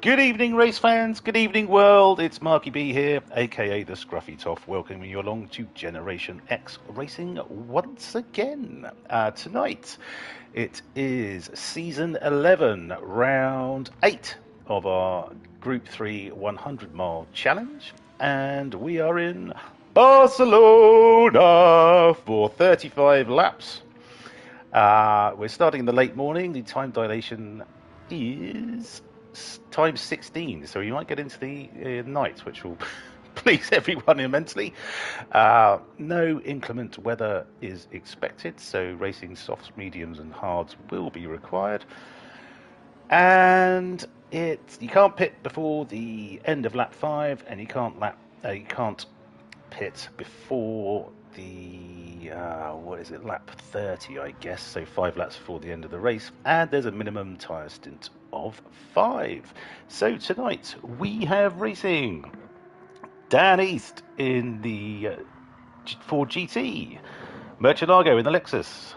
Good evening, race fans. Good evening, world. It's Marky B here, aka the Scruffy Toff, welcoming you along to Generation X Racing once again. Tonight, it is season 11, round 8 of our Group 3 100-mile challenge, and we are in Barcelona for 35 laps. We're starting in the late morning. The time dilation is times 16, so you might get into the night, which will please everyone immensely. No inclement weather is expected, so racing softs, mediums, and hards will be required. And you can't pit before the end of lap 5, and you can't pit before the lap 30, I guess, so 5 laps before the end of the race, and there's a minimum tyre stint of 5. So tonight we have racing Dan East in the Ford GT, Murcielago in the Lexus,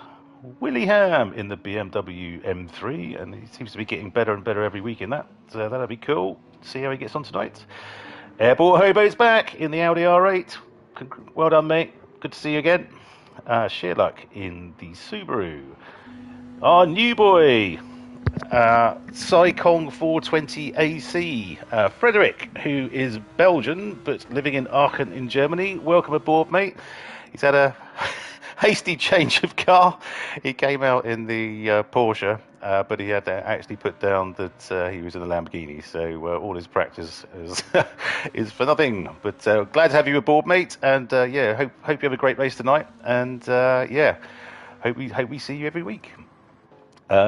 Willie Ham in the BMW M3, and he seems to be getting better and better every week in that, so that'll be cool. See how he gets on tonight. Airport Hobo's back in the Audi R8. Well done, mate. Good to see you again. Sherlock in the Subaru. Our new boy, Saikong 420 AC. Frederick, who is Belgian but living in Aachen in Germany. Welcome aboard, mate. He's had a hasty change of car. He came out in the Porsche, but he had to actually put down that he was in a Lamborghini, so all his practice is for nothing. But glad to have you aboard, mate, and hope you have a great race tonight, and hope we see you every week.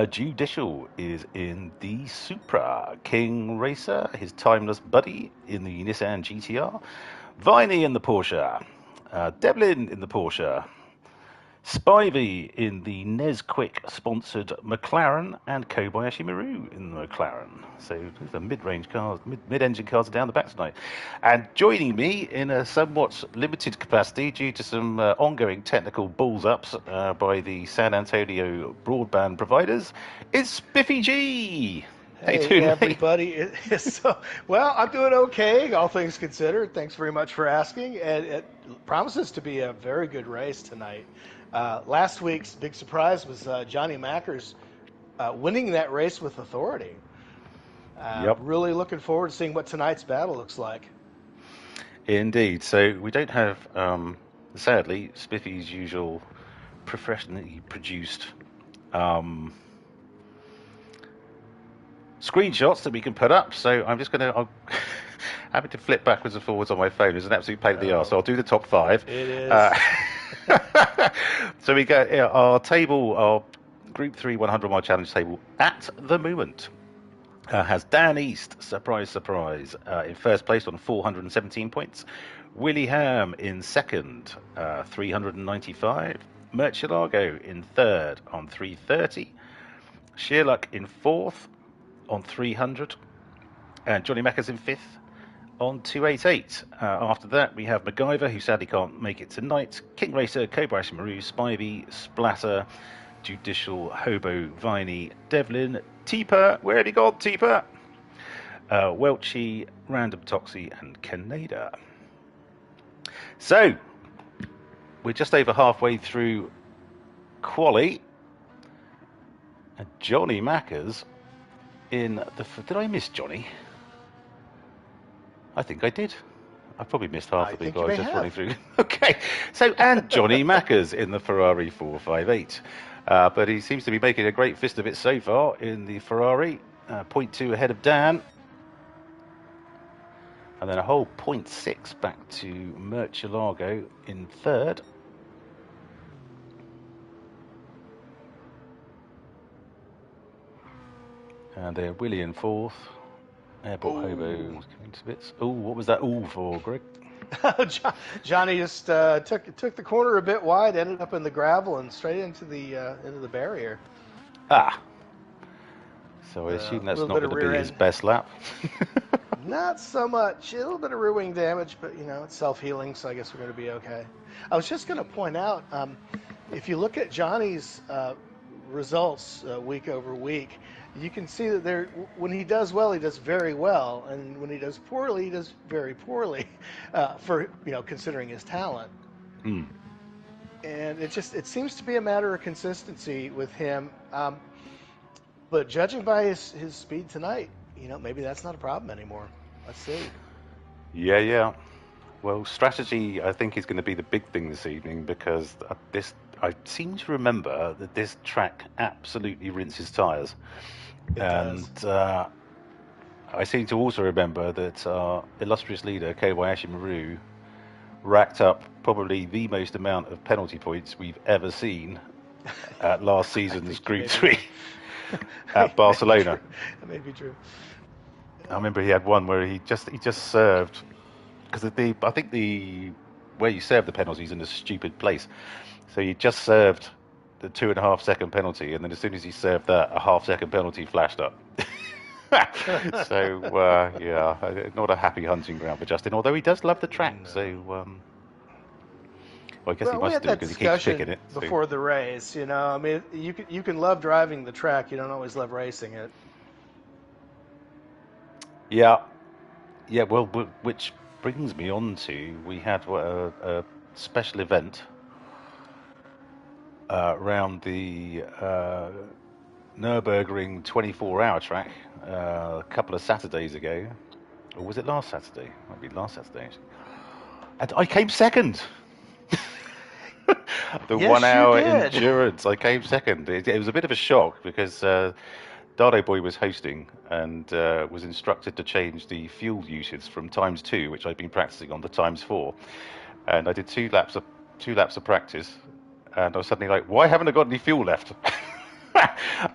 Judicial is in the Supra. King Racer, his timeless buddy, in the Nissan GTR. Viney in the Porsche. Devlin in the Porsche. Spivey in the Nesquik sponsored McLaren, and Kobayashi Maru in the McLaren. So the mid-range cars, mid-engine cars are down the back tonight. And joining me in a somewhat limited capacity due to some ongoing technical balls-ups by the San Antonio broadband providers is Spiffy G. Hey, Doing, everybody. Well, I'm doing okay, all things considered. Thanks very much for asking. And it promises to be a very good race tonight. Last week's big surprise was Johnny Mackers winning that race with authority. Yep. Really looking forward to seeing what tonight's battle looks like. Indeed. So we don't have, sadly, Spiffy's usual professionally produced screenshots that we can put up. So I'm just I'm having to flip backwards and forwards on my phone. It's an absolute pain in the arse. So I'll do the top 5. It is. So we got our table, our Group 3 100-mile challenge table at the moment has Dan East, surprise, surprise, in first place on 417 points. Willie Ham in second, 395. Murcielago in third on 330. Sherlock in fourth on 300. And Johnny Mackers in fifth on 288. After that, we have MacGyver, who sadly can't make it tonight. King Racer, Kobayashi Maru, Spivey, Splatter, Judicial, Hobo, Viney, Devlin, Teeper. Where have you gone, Teeper? Welchie, Random Toxie, and Canada. So, we're just over halfway through Quali. And Johnny Mackers in the... Did I miss Johnny? I think I did. I probably missed half of the guys just running through. Okay, so and Johnny Mackers in the Ferrari 458. But he seems to be making a great fist of it so far in the Ferrari. 0.2 ahead of Dan. And then a whole 0.6 back to Murcielago in third. And they're Willie in fourth. Airport Hobo coming to bits. Oh, what was that all for, Greg? Johnny just took the corner a bit wide, ended up in the gravel and straight into the barrier. So I assume that's not going to be his best lap. Not so much. A little bit of rear wing damage, but it's self-healing, so I guess we're going to be okay. I was just going to point out, if you look at Johnny's results week over week, you can see that when he does well, he does very well, and when he does poorly, he does very poorly, for considering his talent. Mm. And it seems to be a matter of consistency with him. But judging by his speed tonight, maybe that's not a problem anymore. Let's see. Yeah, yeah. Well, strategy, I think, is going to be the big thing this evening because I seem to remember that this track absolutely rinses tyres. It And does. I seem to also remember that our illustrious leader, Kobayashi Maru, racked up probably the most amount of penalty points we've ever seen at last I season's think you Group may be 3 right. at It may be true. Barcelona. It may be true. I remember he had one where he just served because I think the where you serve the penalties in a stupid place. So he just served the 2.5 second penalty, and then as soon as he served that, a half-second penalty flashed up. So yeah, not a happy hunting ground for Justin. Although he does love the track, so No. well, I guess he Well, we must had do that because he keeps picking discussion it. So before the race. I mean, you can love driving the track. You don't always love racing it. yeah, yeah. Well, which brings me on to we had a special event around the Nürburgring 24-hour track a couple of Saturdays ago, or was it last Saturday? Might be last Saturday, actually. And I came second. The one Yes, you hour did. endurance, I came second. It was a bit of a shock because Dardo Boy was hosting and was instructed to change the fuel usage from times 2, which I'd been practicing on, to times 4. And I did 2 laps of practice, and I was suddenly like, "Why haven't I got any fuel left?"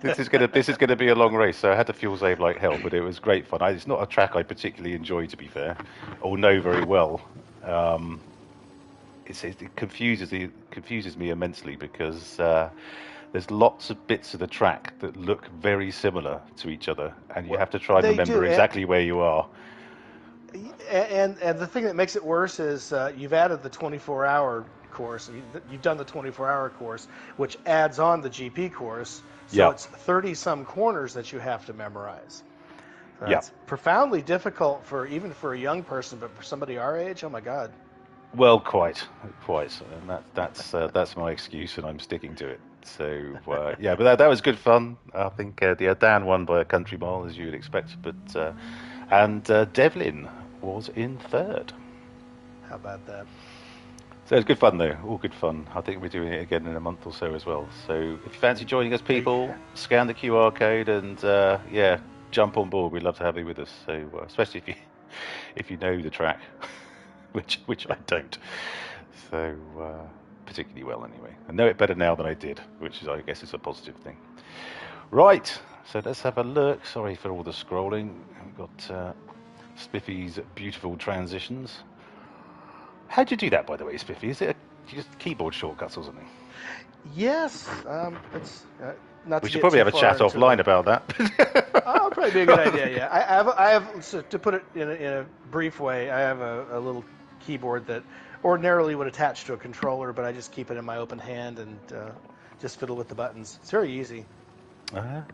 This is gonna be a long race, so I had to fuel save like hell, but it was great fun. It's not a track I particularly enjoy, to be fair, or know very well. Um, it confuses me immensely because there's lots of bits of the track that look very similar to each other, and you Well, have to try and they remember do, exactly where you are. and the thing that makes it worse is you've added the 24-hour course. You've done the 24-hour course, which adds on the GP course. So Yeah, it's 30 some corners that you have to memorize. yeah. That's profoundly difficult for even for a young person, but for somebody our age, oh my God. Well, quite, and that's my excuse, and I'm sticking to it. So yeah, but that was good fun. I think Dan won by a country mile, as you would expect, but and Devlin was in third. How about that? So it's good fun though, all good fun. I think we're doing it again in a month or so as well. So if you fancy joining us, Big. people, scan the QR code and yeah, jump on board. We'd love to have you with us. So especially if you know the track, which I don't. So particularly well anyway. I know it better now than I did, which is I guess is a positive thing. Right. So let's have a look. Sorry for all the scrolling. We've got Spiffy's beautiful transitions. How'd you do that, by the way, Spiffy? Is it just keyboard shortcuts or something? Yes, it's not We to should get probably too have a far chat into offline the. about Oh, that. probably be a good idea. Yeah, I have so to put it in a brief way. I have a little keyboard that ordinarily would attach to a controller, but I just keep it in my open hand and just fiddle with the buttons. It's very easy. Well,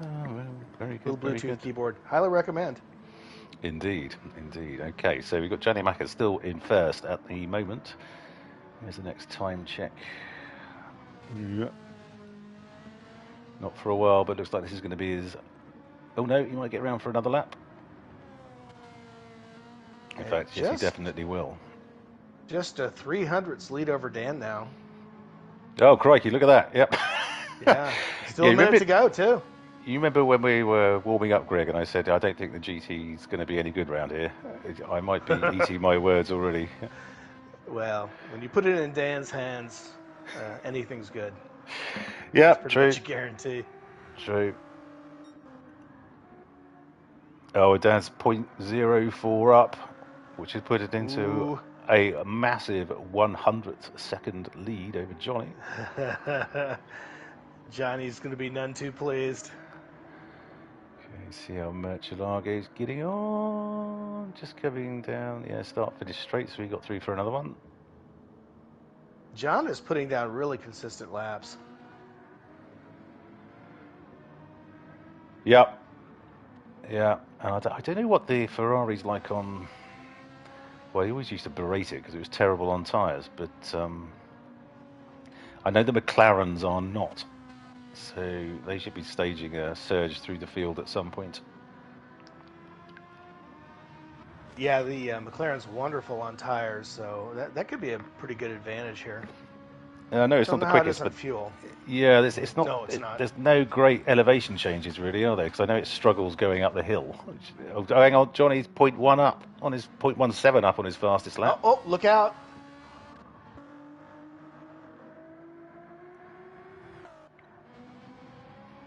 very good, Little very Bluetooth good. keyboard. Highly recommend. Indeed, indeed. Okay, so we've got Johnny Macker still in first at the moment. Here's the next time check. Yeah. Not for a while, but looks like this is going to be his. Oh no, he might get round for another lap. In And fact, yes, he definitely will. just a 300ths lead over Dan now. Oh crikey, look at that! Yep. Yeah, still Yeah, a minute remember, to go too. you remember when we were warming up, Greg, and I said I don't think the GT is going to be any good round here. I might be eating my words already. Well, when you put it in Dan's hands, anything's good. Yeah, It's pretty true, much a guarantee. true. Oh, Dan's .04 up, which has put it into Ooh. a massive 100th second lead over Johnny. Johnny's going to be none too pleased. Okay, see how Merchalage is getting on. Just coming down. Yeah, start finish straight, so we got through for another one. John is putting down really consistent laps. Yeah, yeah. And I don't know what the Ferrari's like on. Well, he always used to berate it because it was terrible on tyres, but I know the McLarens are not. So they should be staging a surge through the field at some point. Yeah, the McLaren's wonderful on tires, so that could be a pretty good advantage here. No, it's Don't not know the how it quickest, is on but fuel. yeah, it's not. No, it's not. There's no great elevation changes really, are there? Because I know it struggles going up the hill. Oh, hang on, Johnny's 0.1 up on his 0.17 up on his fastest Oh, lap. oh, look out!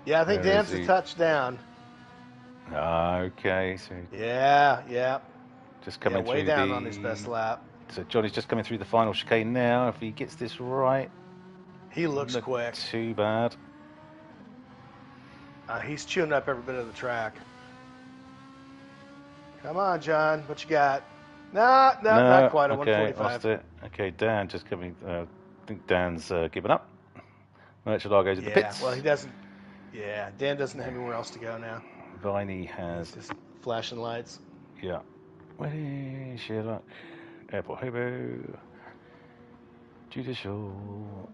Yeah, I think Where is Dan's a he? touchdown. Okay, so Yeah. just Yeah, coming way through down on his best the. lap. So Johnny's just coming through the final chicane now. If he gets this right, He looks not quick. too bad. He's chewing up every bit of the track. Come on, John. What you got? No, not No, quite. A okay, 145. lost it. Okay, Dan just coming. I think Dan's given up. Murchelaar goes into Yeah, pits. well, he doesn't. Yeah, Dan doesn't have anywhere else to go now. Viney He's has. just flashing lights. Yeah. Winnie, Sherlock, Airport Hobo, Judicial,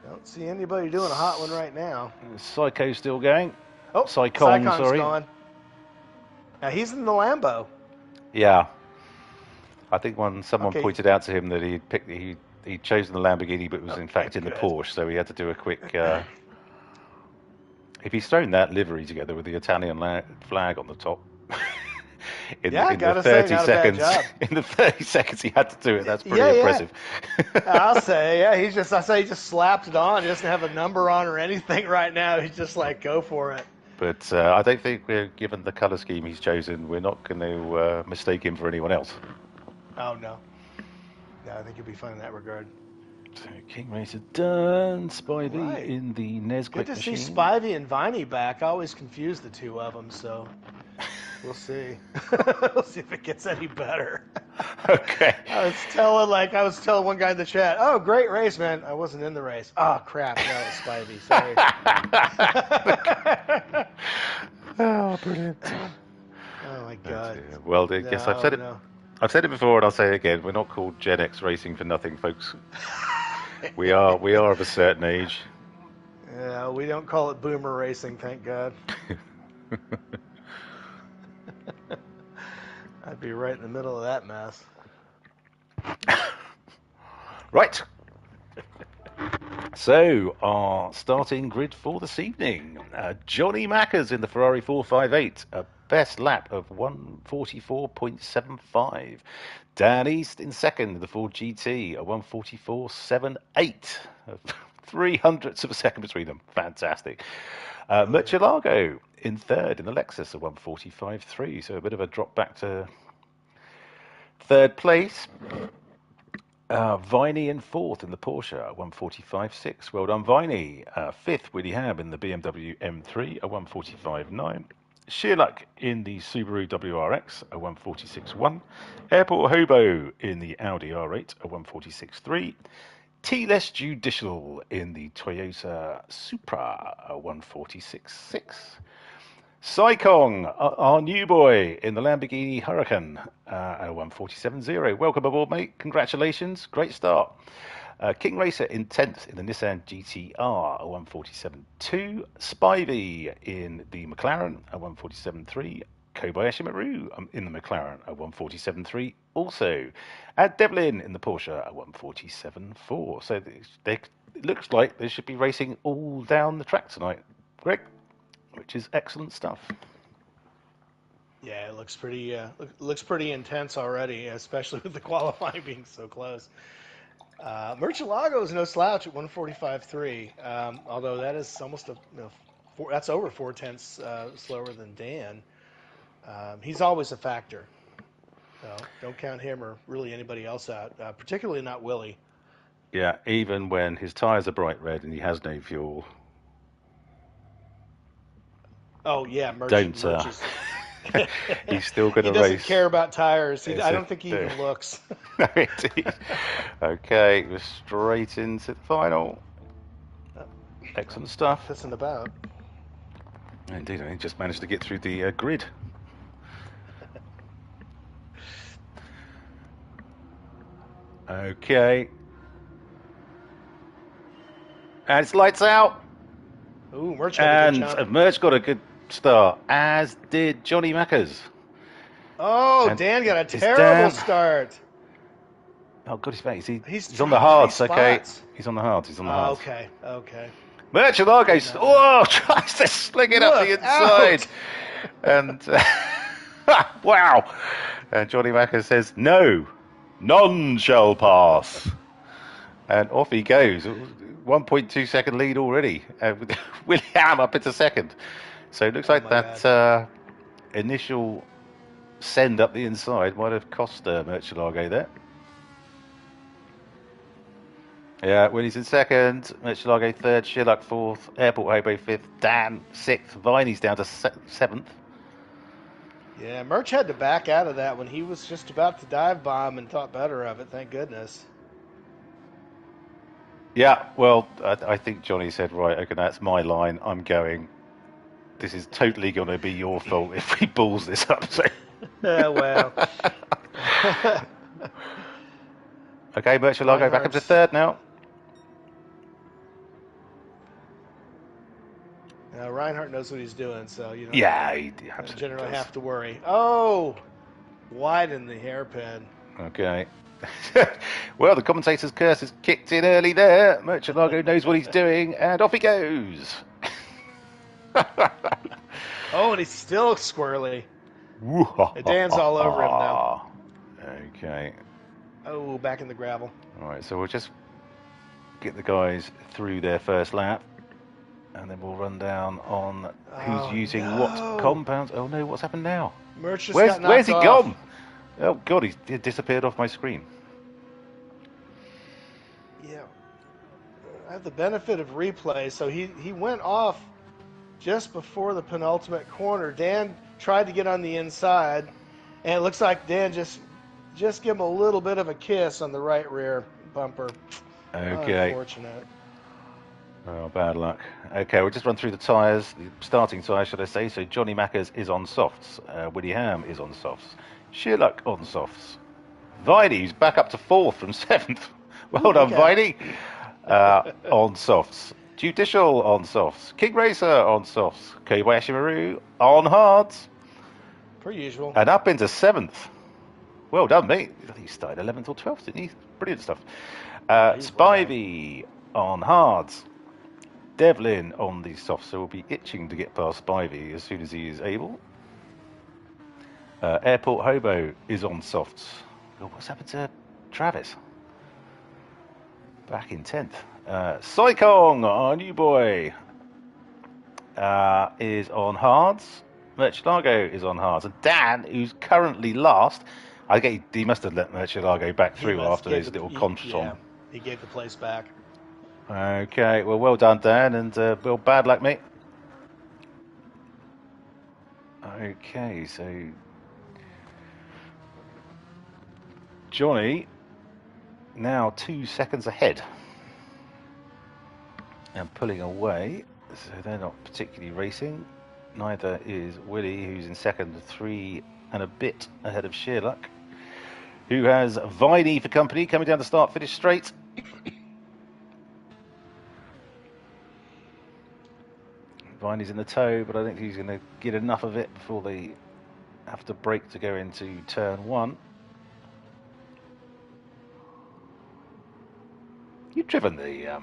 Don't see anybody doing a hot one right now. Psycho still going. Oh, Psychon, Sycon's sorry. gone. Now he's in the Lambo. Yeah. I think someone Okay. pointed out to him that he'd chosen the Lamborghini, but was in fact in the good. Porsche, so he had to do a quick. If he's thrown that livery together with the Italian flag on the top. in the gotta 30 say, not a bad seconds, job. in the 30 seconds he had to do it, that's pretty Yeah. impressive. I'll say, yeah, he just slapped it on. He doesn't have a number on or anything right now. He's just like, go for it. But I don't think given the colour scheme he's chosen, we're not going to mistake him for anyone else. Oh, no. No, I think you'll be fine in that regard. So King Racer done, Spivey Right. in the Nesquik Good to machine. see Spivey and Viney back. I always confuse the two of them, so we'll see. We'll see if it gets any better. Okay. I was telling one guy in the chat, "Oh, great race, man." I wasn't in the race. Oh, crap. No, it was Spivey. Sorry. Oh, brilliant. Oh my God. Well, I guess I've said it. No. I've said it before, and I'll say it again. We're not called GenX Racing for nothing, folks. We are of a certain age. Yeah, we don't call it boomer racing, thank God. I'd be right in the middle of that mess. Right. So, our starting grid for this evening. Johnny Mackers in the Ferrari 458, a best lap of 144.75. Dan East in second in the Ford GT, a 144.78. 300ths of a second between them. Fantastic. Murcielago in third in the Lexus, a 145.3. So a bit of a drop back to third place. Viney in fourth in the Porsche, a 145.6. Well done, Viney. Fifth, Willie Hab in the BMW M3, a 145.9. Sherlock in the Subaru WRX, a 146.1. Airport Hobo in the Audi R8, a 146.3. T-less Judicial in the Toyota Supra, a 146.6. Saikong, our new boy in the Lamborghini Huracan, a 147.0. Welcome aboard, mate. Congratulations. Great start. King Racer in 10th in the Nissan GTR, a 147.2. Spivey in the McLaren, a 147.3. Kobayashi Maru in the McLaren, a 147.3 also. Devlin in the Porsche, a 147.4. So it looks like they should be racing all down the track tonight, Greg, which is excellent stuff. Yeah, it looks pretty intense already, especially with the qualifying being so close. Murcielago is no slouch at 145.3, although that is almost that's over 4/10 slower than Dan. He's always a factor. So don't count him or really anybody else out, particularly not Willie. Yeah, even when his tyres are bright red and he has no fuel. Oh yeah, Murch is. He's still going to race. He doesn't care about tires. I don't think he even looks. No, indeed. Okay, we're straight into the final. Excellent stuff. Pissing about. Indeed, he just managed to get through the grid. Okay. And it's lights out. Ooh, Merch had a good And jump. Merch got a good start, as did Johnny Mackers. Oh, And Dan got a it's terrible Dan. start. Oh, God, he's back. He's on the dropped 3 hards, okay. spots. He's on the hards, he's on the hards. Okay, okay. Merchalago, Good night. oh, tries to sling it up the Look inside. out! And, wow. And Johnny Macker says, no, none shall pass. And off he goes. 1.2 second lead already. With William up into second. So it looks Oh like my that initial send up the inside might have cost Merchalago there. Yeah, Willie's in second, Merchalago third, Sherlock fourth, Airport Hobo fifth, Dan sixth, Viney's down to seventh. Yeah, Merch had to back out of that when he was just about to dive bomb and thought better of it. Thank goodness. Yeah, well, I think Johnny said, right, okay, that's my line. I'm going. This is totally going to be your fault if he balls this up. So. Well. Okay, Merchalago back up to third now. Reinhardt knows what he's doing, so you know. Yeah, he don't generally does. have to worry. Oh, wide in the hairpin. Okay. Well, the commentator's curse has kicked in early there. Merchalago knows what he's doing, and off he goes. Oh, and he's still squirrely. Dan's all over him now. Okay. Oh, back in the gravel. All right, so we'll just get the guys through their first lap, and then we'll run down on who's using what compounds. Oh no, what's happened now? Merch just Where's he off. gone? Oh God, he disappeared off my screen. Yeah. I have the benefit of replay, so he went off just before the penultimate corner. Dan tried to get on the inside, and it looks like Dan just give him a little bit of a kiss on the right rear bumper. Okay. Unfortunate. Oh, bad luck. Okay, we'll just run through the tyres, the starting tyres, should I say. So Johnny Mackers is on softs. Woody Ham is on softs. Sherlock on softs. Viney, who's back up to fourth from seventh. Well done, Viney. On softs. Judicial on softs. King Racer on softs. Kobayashi Maru on hards. Per usual. And up into seventh. Well done, mate. I think he started 11th or 12th, didn't he? Brilliant stuff. Spivey on hards. Devlin on the softs, so we'll be itching to get past Spivey as soon as he is able. Airport Hobo is on softs. Oh, what's happened to Travis? Back in 10th. Saikong, our new boy, is on hards. Merchalago is on hards. And Dan, who's currently last, I get he must have let Merchalago back through after those little contras on. He gave the place back. Okay, well done, Dan, and well, bad luck, mate. Okay, so Johnny now 2 seconds ahead and pulling away, so they're not particularly racing. Neither is Willie, who's in second, 3 and a bit ahead of Sherlock, who has Viney for company coming down the start finish straight. Viney's in the toe, but I think he's going to get enough of it before they have to brake to go into turn 1. You've driven the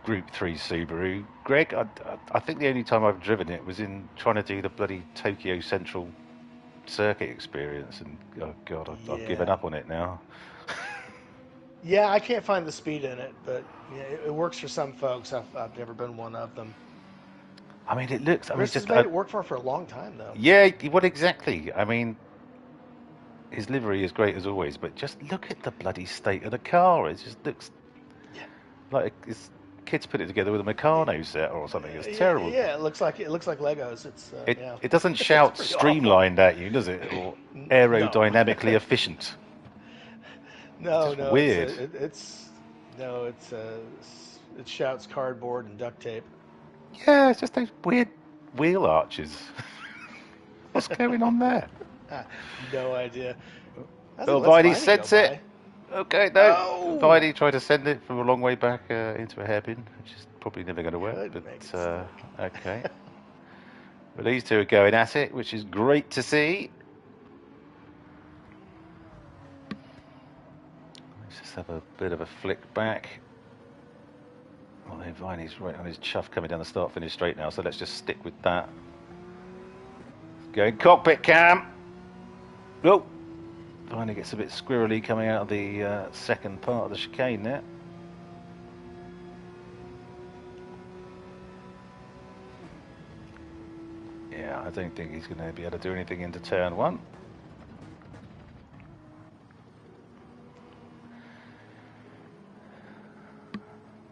Group 3 Subaru, Greg. I think the only time I've driven it was in trying to do the bloody Tokyo Central circuit experience, and oh God, I've given up on it now. Yeah, I can't find the speed in it, but yeah, it works for some folks. I've never been one of them. I mean, it looks. Chris has made it work for a long time, though. Yeah, what exactly? I mean, his livery is great as always, but just look at the bloody state of the car. It just looks like it's kids put it together with a Meccano set or something. It's terrible. Yeah, it looks like Legos. It doesn't shout streamlined awful at you, does it? Or aerodynamically efficient. No, weird. It shouts cardboard and duct tape. Yeah, it's just those weird wheel arches. What's going on there? No idea. I was like, Well, let's Viney finally go sends it. by. Okay, no. Oh, Viney tried to send it from a long way back into a hairpin, which is probably never going to work. could But make it stick. okay. Well, these two are going at it, which is great to see. Let's just have a bit of a flick back. Well, Viney's right on his chuff coming down the start-finish straight now, so let's just stick with that. Going cockpit cam. Oh, Viney gets a bit squirrely coming out of the second part of the chicane there. Yeah, I don't think he's going to be able to do anything into turn one.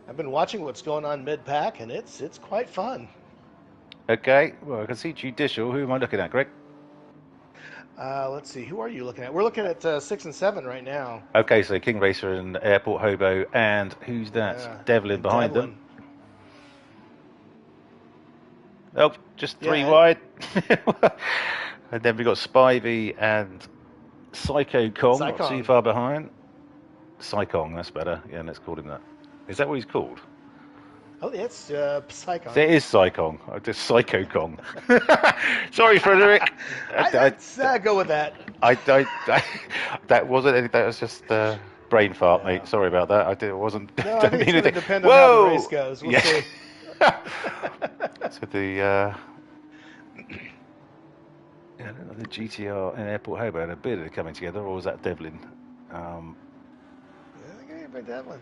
I've been watching what's going on mid-pack, and it's quite fun. Okay, well, I can see Judicial. Who am I looking at, Greg? Let's see, who are you looking at? We're looking at 6 and 7 right now. Okay, so King Racer and Airport Hobo, and who's that? Yeah, Devlin and behind Devlin. them. Oh, just three Yeah, wide. And then we got Spivey and Psycho Kong, not too Zycon. far behind. Psykong, that's better. Yeah, let's call him that. Is that what he's called? Oh, yeah, it's Psychon. It is Psykong. Just Psycho Kong. Sorry, Frederick. Let's go with that. That wasn't anything. That was just brain fart, Yeah. mate. Sorry about that. I wasn't. No, I Don't think mean it's going to anything. depend on how the race goes. We'll Yeah. see. So the GTR and Airport Hobo had a bit of coming together, or was that Devlin? Yeah, by Devlin.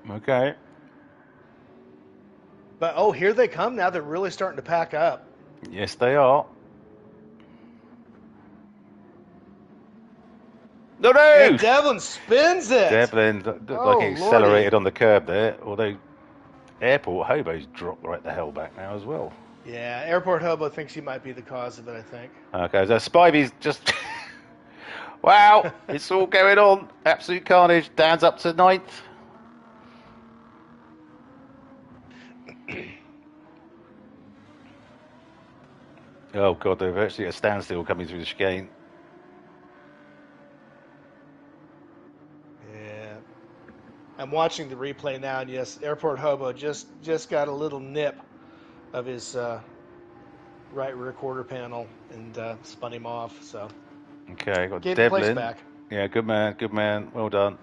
Okay. But oh, here they come now. They're really starting to pack up. Yes, they are. No, no! And Devlin spins it. Devlin looked Oh, like he accelerated Lordy. on the curb there, although Airport Hobo's dropped right the hell back now as well. Yeah, Airport Hobo thinks he might be the cause of it, I think. Okay, so Spivey's just... Wow, it's all going on. Absolute carnage. Dan's up to 9th. Oh, God, they're virtually at a standstill coming through the chicane. Yeah. I'm watching the replay now, and yes, Airport Hobo just got a little nip of his right rear quarter panel and spun him off. So Okay, got gave the place Devlin. back. Yeah, good man, well done.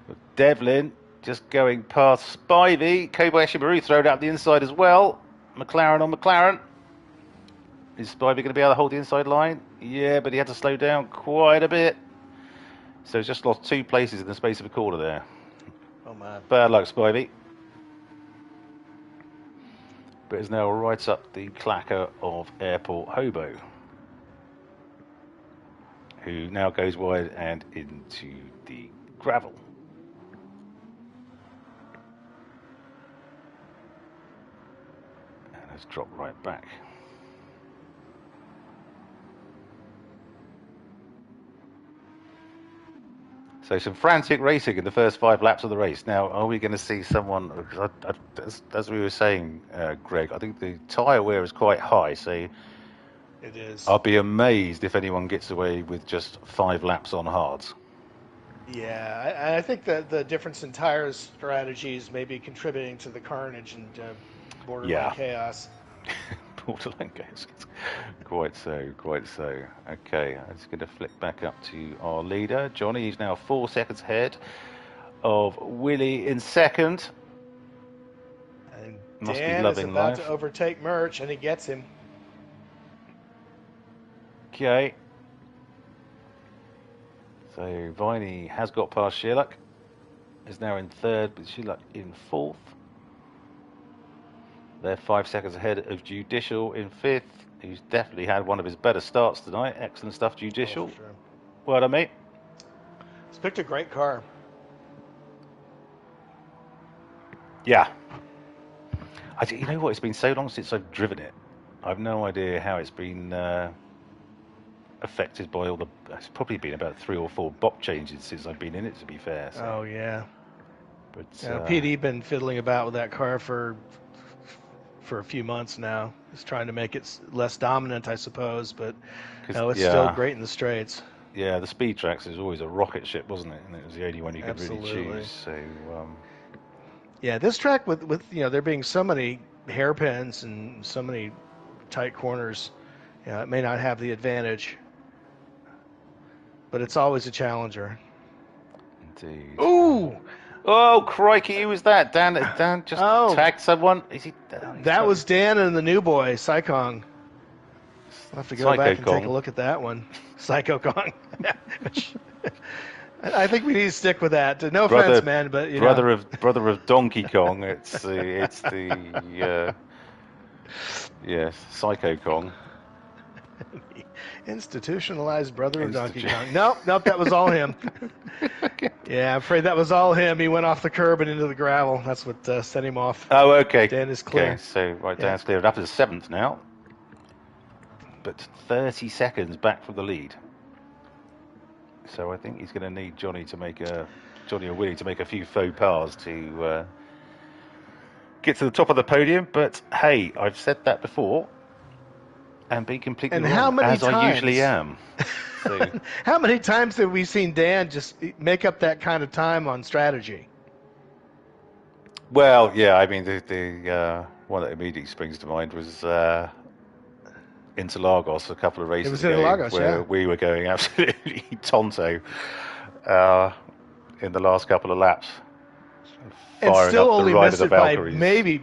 Got Devlin just going past Spivey. Kobayashi Maru thrown out the inside as well. McLaren on McLaren. Is Spivey going to be able to hold the inside line? Yeah, but he had to slow down quite a bit. So he's just lost 2 places in the space of a quarter there. Oh man. Bad luck, Spivey. But is now right up the clacker of Airport Hobo, who now goes wide and into the gravel. And has dropped right back. So some frantic racing in the first 5 laps of the race. Now, are we going to see someone, as we were saying, Greg, I think the tyre wear is quite high, so It is. I'll be amazed if anyone gets away with just 5 laps on hards. Yeah, I think that the difference in tires strategies may be contributing to the carnage and borderline chaos. Borderline chaos. Quite so, quite so. Okay, I'm just going to flick back up to our leader, Johnny. He's now 4 seconds ahead of Willie in second. And Must be Dan is loving about life. to overtake Murch, and he gets him. Okay. So Viney has got past Sherlock. Is now in third, but Sherlock in fourth. They're 5 seconds ahead of Judicial in fifth, who's definitely had one of his better starts tonight. Excellent stuff, Judicial. Oh, for sure. Well done, mate. He's picked a great car. Yeah. You know what? It's been so long since I've driven it. I've no idea how it's been affected by all the... It's probably been about 3 or 4 bop changes since I've been in it, to be fair. So. Oh, yeah. But PD been fiddling about with that car for for a few months now. He's trying to make it less dominant, I suppose, but no, it's still Yeah, great in the straights. yeah, the speed tracks is always a rocket ship, wasn't it? And it was the only one you could really Absolutely. choose. So Yeah, this track with there being so many hairpins and so many tight corners, it may not have the advantage, but it's always a challenger. indeed. Ooh, Oh crikey, who was that? Dan just oh, tagged someone. Is he? Oh, that was Dan and the new boy, Saikong. I'll have to go Psycho back and take a Kong. look at that one. Psycho Kong. I think we need to stick with that. No offense, Brother, man, but brother of Donkey Kong. It's the yes, Psycho Kong. the institutionalized brother of Donkey Institute. Kong. Nope, that was all him. Yeah, I'm afraid that was all him. He went off the curb and into the gravel. That's what set him off. Oh, okay. Dan is clear. Okay, so right, Yeah. Dan's cleared up to seventh now, but 30 seconds back from the lead. So I think he's going to need Johnny or Willie to make a few faux pas to get to the top of the podium. But hey, I've said that before, and be completely And wrong, how many as times? I usually am. So, How many times have we seen Dan just make up that kind of time on strategy? well, yeah, I mean the one that immediately springs to mind was Interlagos a couple of It races was ago, Interlagos, where yeah. we were going absolutely tonto uh, in the last couple of laps, And firing still up the only ride of missed the it by Valkyries. maybe.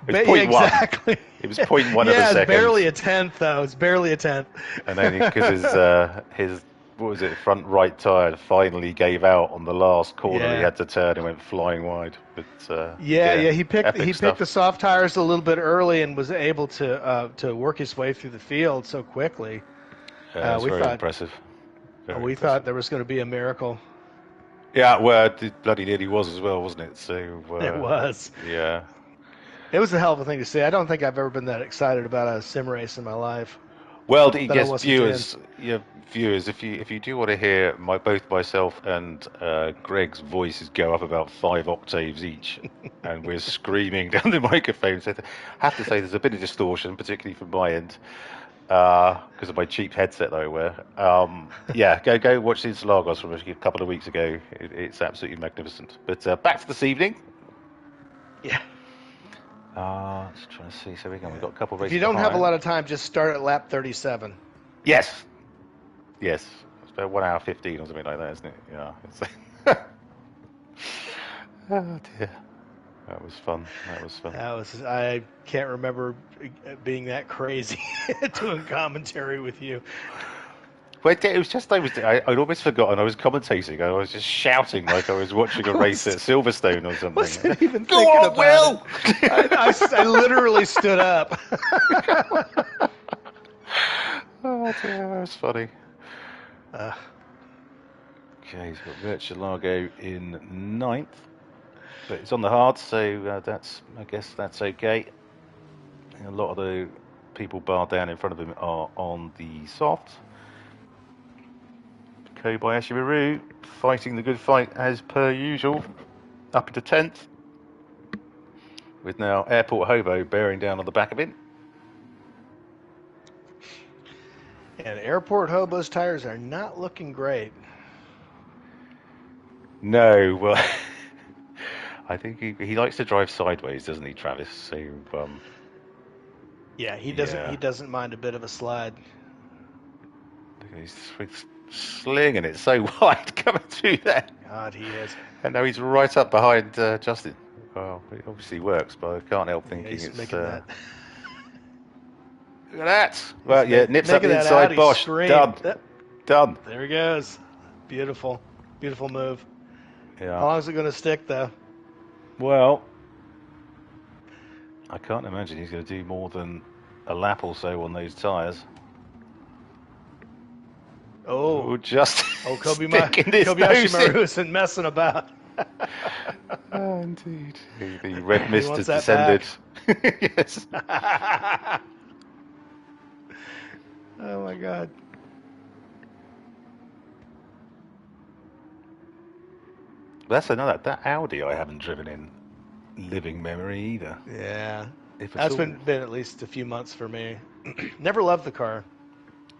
It was Yeah, point one. exactly. It was 0.1 of a Yeah, it's second. barely a tenth, though. It's barely a tenth. And then because his what was it, front right tire finally gave out on the last corner, he Yeah. had to turn and went flying wide. But Yeah. He picked epic stuff. the soft tires a little bit early and was able to work his way through the field so quickly. It's We very thought impressive. Very we impressive. thought there was going to be a miracle. Yeah, well, it bloody nearly was as well, wasn't it? So It was. yeah. It was a hell of a thing to see. I don't think I've ever been that excited about a sim race in my life. Well, That I yes, wasn't in. viewers, if you do want to hear both myself and Greg's voices go up about 5 octaves each, and we're screaming down the microphone, so I have to say there's a bit of distortion, particularly from my end, because of my cheap headset that I wear. Yeah, go watch the Interlagos from a couple of weeks ago. It's absolutely magnificent. But back to this evening. Yeah. Just trying to see. So we've got a couple of If races you don't have a behind. lot of time, just start at lap 37. Yes. Yes. It's about 1 hour 15 or something like that, isn't it? Yeah. Oh dear. That was fun. I can't remember being that crazy doing commentary with you. Well, it was just I'd almost forgotten I was commentating. I was just shouting like I was watching a race at Silverstone or something. Wasn't even Go thinking on, about Will! it. I literally stood up. Oh dear, that was funny. Uh, Okay, he's got Virtulago in ninth, but it's on the hard, so I guess that's okay. A lot of the people barred down in front of him are on the soft. Kobayashi Maru fighting the good fight as per usual, up into 10th, with now Airport Hobo bearing down on the back of it. and Airport Hobo's tires are not looking great. No, well, I think he likes to drive sideways, doesn't he, Travis? So, Yeah, he doesn't. Yeah. He doesn't mind a bit of a slide. he's slinging it so wide coming through there. God, he is. And now he's right up behind Justin. Well, it obviously works, but I can't help thinking He's it's... making that. Look at that! Well, yeah, nips up making the that inside, Audi Bosch. scream. Done. There he goes. Beautiful, beautiful move. Yeah. How long is it going to stick, though? Well, I can't imagine he's going to do more than a lap or so on those tyres. Oh, just Kobayashi Maru isn't messing about. Oh, indeed. The red mist has that descended. Yes. Oh my God. That's another, that Audi I haven't driven in living memory either. Yeah. if at That's all. been at least a few months for me. Never loved the car.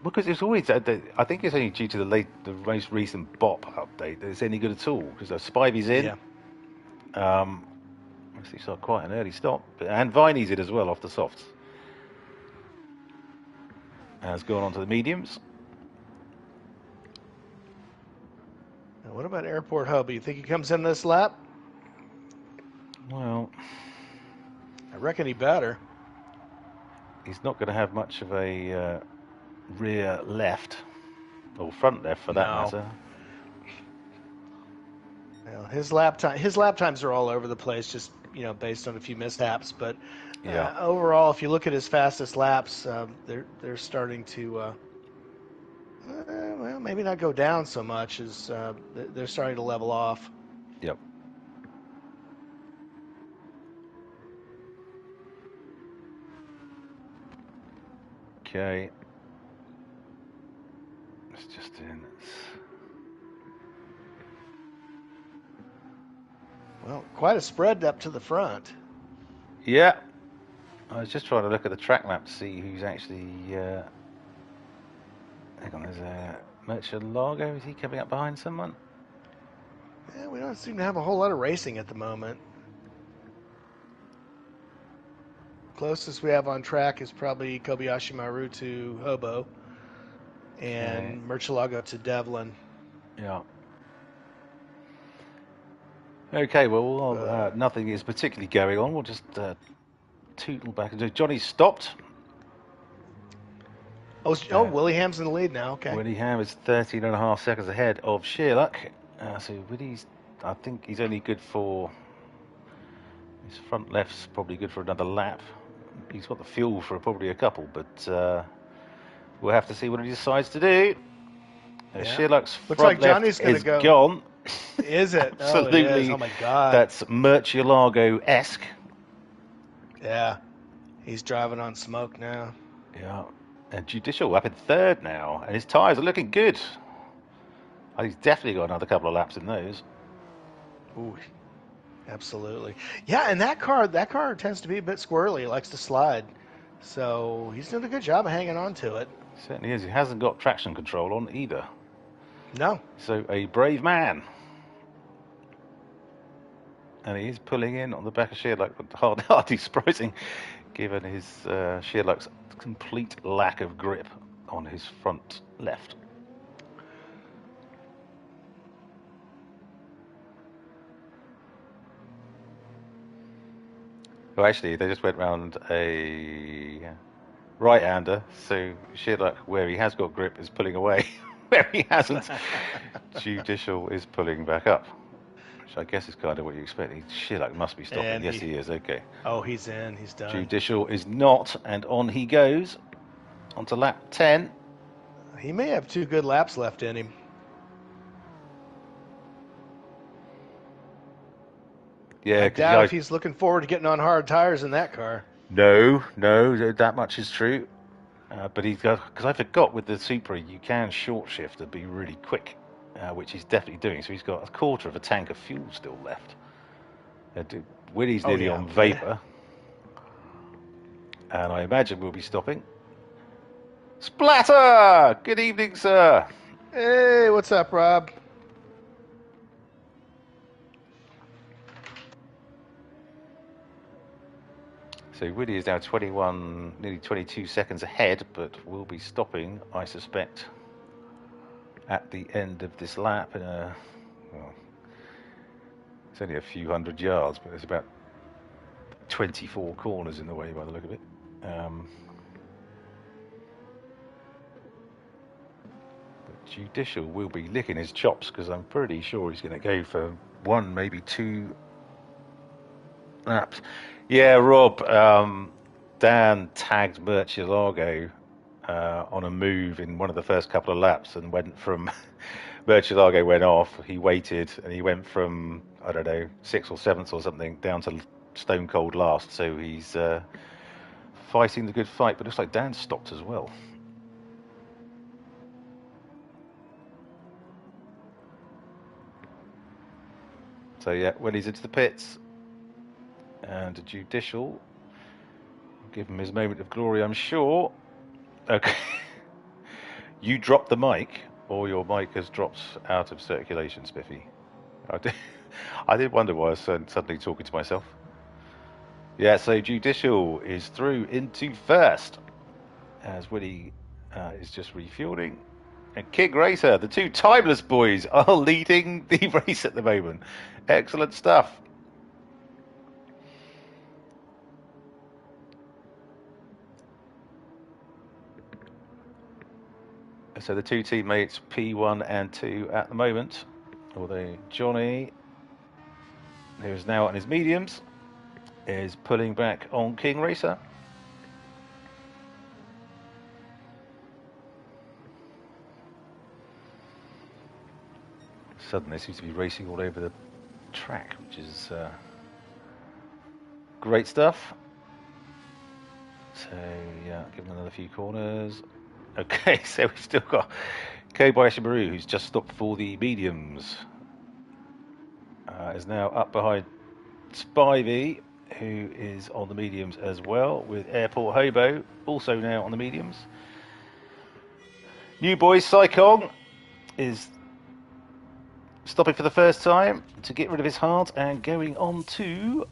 Because it's always, I think it's only due to the most recent BOP update that it's any good at all. Because Spivey's in, Yeah. obviously saw quite an early stop, and Viney's in as well off the softs. Has gone on to the mediums. Now, what about Airport Hubby? You think he comes in this lap? Well, I reckon he better. he's not going to have much of a rear left or front left for that No. matter. Well, his lap times are all over the place, just based on a few mishaps. But Yeah. overall, if you look at his fastest laps, they're starting to well, maybe not go down so much as they're starting to level off. Yep. Okay. It's just in. Well, quite a spread up to the front. Yeah. I was just trying to look at the track map to see who's actually. Hang on, there's a Murcielago. Is he coming up behind someone? Yeah, we don't seem to have a whole lot of racing at the moment. Closest we have on track is probably Kobayashi Maru to Hobo and Murcielago to Devlin. Yeah. Okay, well, nothing is particularly going on. We'll just tootle back and do. Johnny's stopped. Oh, Willingham's in the lead now. Okay. Willingham is 13.5 seconds ahead of Sherlock. So Willie's, I think he's only good for his front left's probably good for another lap. He's got the fuel for probably a couple, but we'll have to see what he decides to do. Yeah. Sherlock's Looks front like Johnny's left gonna is go. gone. Is it? Absolutely. Oh, it is. Oh my God. That's Murcielago-esque. Yeah. He's driving on smoke now. Yeah. And Judicial up in third now, and his tyres are looking good. He's definitely got another couple of laps in those. Ooh, absolutely. Yeah, and that car tends to be a bit squirrely. It likes to slide. So he's doing a good job of hanging on to it. Certainly is. He hasn't got traction control on either. No. So a brave man. And he is pulling in on the back of Sherlock, but hardly surprising given his Sherlock's complete lack of grip on his front left. Well, actually, they just went round a right-hander, so Sherlock, where he has got grip, is pulling away. Where he hasn't, Judicial is pulling back up. Which I guess is kind of what you expect. Sherlock must be stopping. And yes, he is. Okay. Oh, he's in. He's done. Judicial is not, and on he goes. Onto lap 10. He may have 2 good laps left in him. Yeah, I doubt if he's looking forward to getting on hard tires in that car. No, that much is true. But he's got, because I forgot with the Supra, you can short shift and be really quick, which he's definitely doing. So he's got a quarter of a tank of fuel still left. Willie's nearly on vapor. And I imagine we'll be stopping. Splatter! Good evening, sir. Hey, what's up, Rob? So Willie is now 21, nearly 22 seconds ahead, but will be stopping, I suspect, at the end of this lap. Well, it's only a few hundred yards, but there's about 24 corners in the way by the look of it. But Judicial will be licking his chops because I'm pretty sure he's going to go for 1, maybe 2 laps. Yeah, Rob, Dan tagged Murcielago on a move in one of the first couple of laps and went from Murcielago went off, he waited, and he went from, I don't know, 6th or 7th or something down to stone cold last. So he's fighting the good fight, but it looks like Dan stopped as well. So yeah, Willie's into the pits. And Judicial Give him his moment of glory, I'm sure. Okay. You dropped the mic, or your mic has dropped out of circulation, Spiffy. I did wonder why I was suddenly talking to myself. Yeah, so Judicial is through into first, as Willie is just refueling. And King Racer, the two timeless boys, are leading the race at the moment. Excellent stuff. So the two teammates, P1 and 2 at the moment. Although Johnny, who is now on his mediums, is pulling back on King Racer. Suddenly seems to be racing all over the track, which is great stuff. So yeah, give him another few corners. Okay, so we've still got Kobayashi Maru, who's just stopped for the mediums. Is now up behind Spivey, who is on the mediums as well, with Airport Hobo also now on the mediums. New boy Saikong is stopping for the first time to get rid of his heart and going on to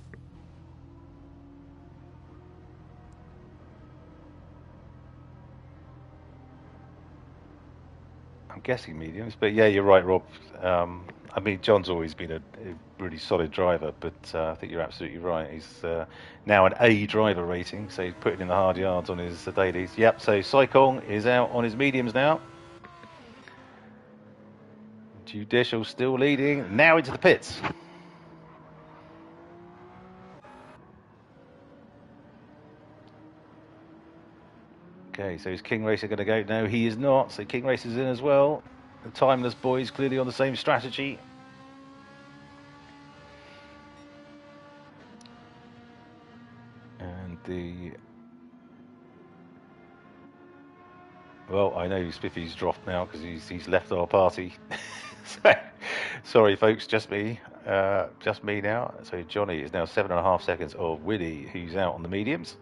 I'm guessing mediums, but yeah, you're right, Rob. I mean, John's always been a really solid driver, but I think you're absolutely right. He's now an A driver rating, so he's putting in the hard yards on his dailies. Yep, so Saikong is out on his mediums now. Judicial still leading, now into the pits. Okay, so is King Racer going to go? No, he is not. So King Racer's in as well. The Timeless boys clearly on the same strategy. And well, I know Spiffy's dropped now because he's left our party. So, sorry, folks, just me now. So Johnny is now 7.5 seconds of Willie, who's out on the mediums.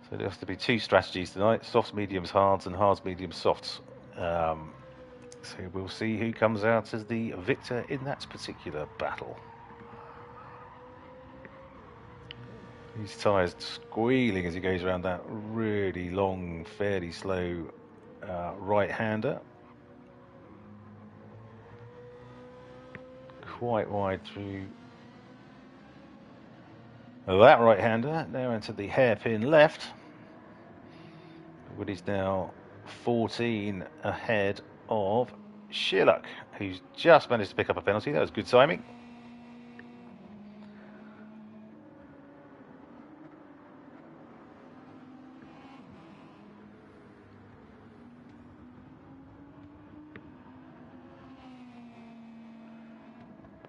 So there has to be two strategies tonight: softs, mediums, hards, and hards, mediums, softs. So we'll see who comes out as the victor in that particular battle. His tyres squealing as he goes around that really long, fairly slow right-hander. Quite wide through that right-hander. Now into the hairpin left. Woody's now 14 ahead of Sherlock, who's just managed to pick up a penalty. That was good timing.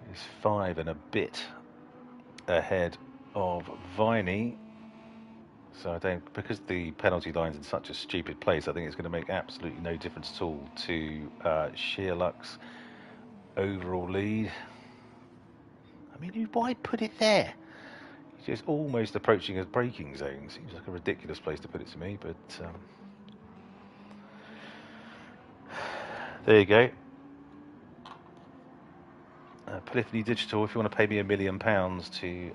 He's 5 and a bit ahead of Viney. So I don't, because the penalty line's in such a stupid place, I think it's going to make absolutely no difference at all to Sherlock's overall lead. I mean, why put it there? He's just almost approaching his braking zone. Seems like a ridiculous place to put it to me, but there you go. Polyphony Digital, if you want to pay me £1 million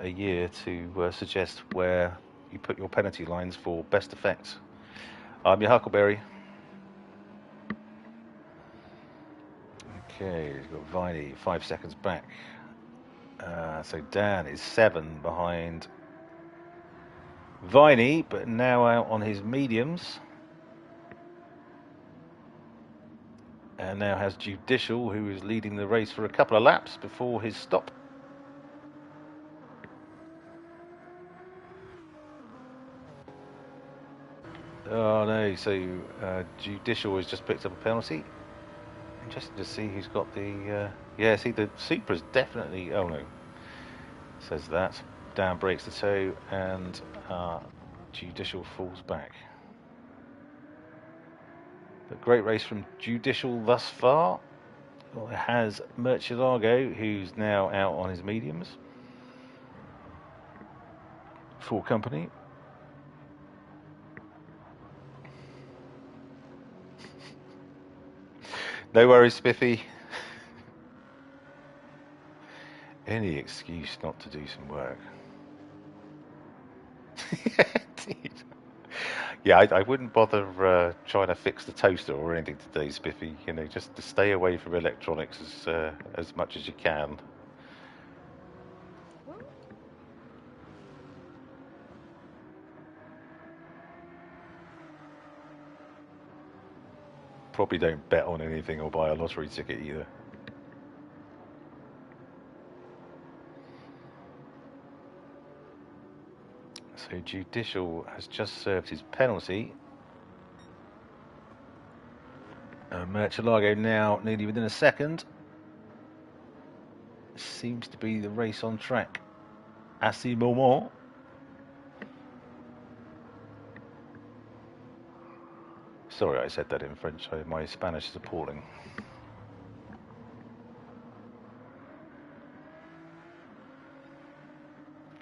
a year to suggest where you put your penalty lines for best effect, I'm your Huckleberry. Okay, we've got Viney 5 seconds back. So Dan is 7 behind Viney, but now out on his mediums. And now has Judicial, who is leading the race for a couple of laps before his stop. Oh no, so Judicial has just picked up a penalty. Interesting to see who's got the... yeah, see the Supra's definitely... Oh no, says that. Dan breaks the toe and Judicial falls back. But great race from Judicial thus far. Well, it has Murcielago, who's now out on his mediums. for company. No worries, Spiffy. Any excuse not to do some work. Yeah, I wouldn't bother trying to fix the toaster or anything today, Spiffy. You know, just to stay away from electronics as much as you can. Probably don't bet on anything or buy a lottery ticket either. So Judicial has just served his penalty. Murcielago now nearly within a second. Seems to be the race on track. Assez moment. Sorry I said that in French. My Spanish is appalling.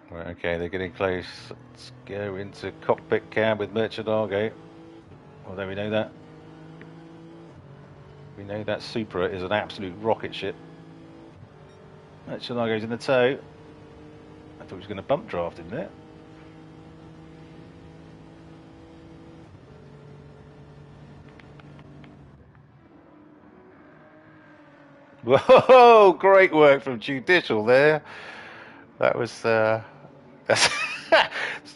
Right, okay, they're getting close. Let's go into cockpit cam with Murcielago. Although we know that. We know that Supra is an absolute rocket ship. Murcielago's in the tow. I thought he was going to bump draft in there. Whoa, great work from Judicial there. That was that's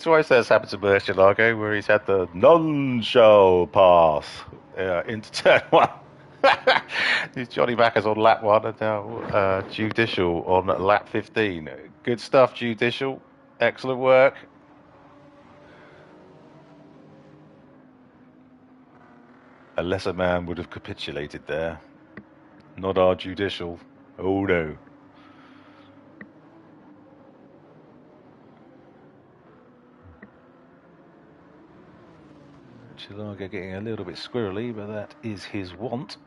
twice that's happened to Murcielago, where he's had the non-show pass into turn one. Johnny Macker's on lap 1 and now Judicial on lap 15. Good stuff, Judicial. Excellent work. A lesser man would have capitulated there. Not our Judicial. Oh no. Chilaga getting a little bit squirrely, but that is his want.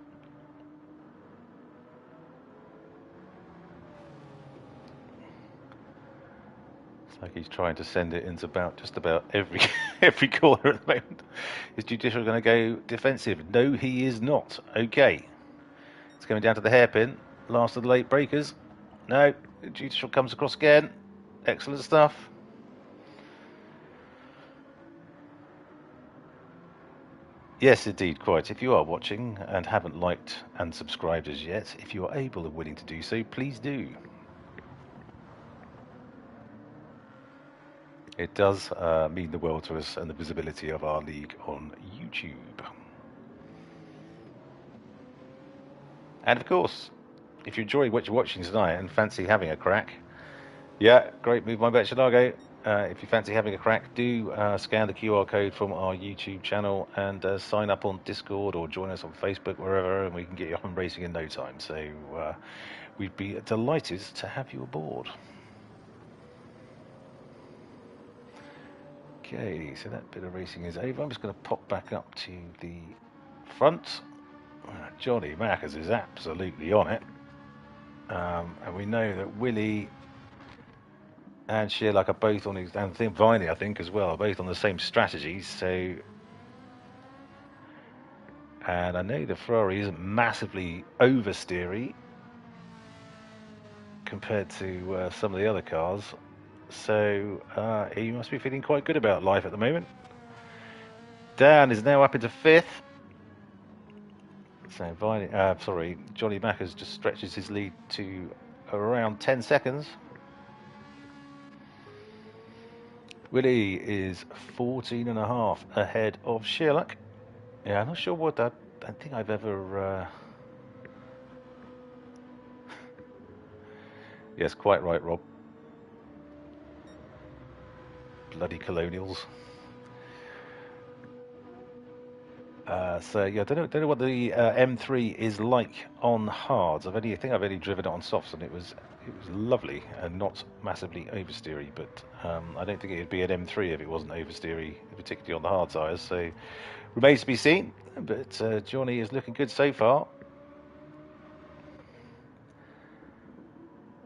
It's like he's trying to send it into just about every corner at the moment. Is Judicial going to go defensive? No, he is not. Okay. It's going down to the hairpin. Last of the late breakers. No, Judicial comes across again. Excellent stuff. Yes, indeed, quite. If you are watching and haven't liked and subscribed as yet, if you are able and willing to do so, please do. It does mean the world to us and the visibility of our league on YouTube. And of course, if you enjoy what you're watching tonight and fancy having a crack, yeah, great move by Murcielago. If you fancy having a crack, do scan the QR code from our YouTube channel and sign up on Discord or join us on Facebook, wherever, and we can get you on racing in no time. So we'd be delighted to have you aboard. Okay, so that bit of racing is over. I'm just going to pop back up to the front. Johnny Mackers is absolutely on it. And we know that Willie and Shearluck are both on his, and Viney, I think, as well, are both on the same strategies. So, and I know the Ferrari isn't massively oversteery compared to some of the other cars. So he must be feeling quite good about life at the moment. Dan is now up into 5th. So Viney, Johnny Mackers just stretches his lead to around 10 seconds. Willie is 14.5 ahead of Shearluck. Yeah, I'm not sure what that. I don't think I've ever. Yes, quite right, Rob. Bloody Colonials. So yeah, I don't know what the M3 is like on hards. I think I've only driven it on softs, and it was lovely and not massively oversteery. But I don't think it'd be an M3 if it wasn't oversteery, particularly on the hard tyres. So remains to be seen. But Johnny is looking good so far.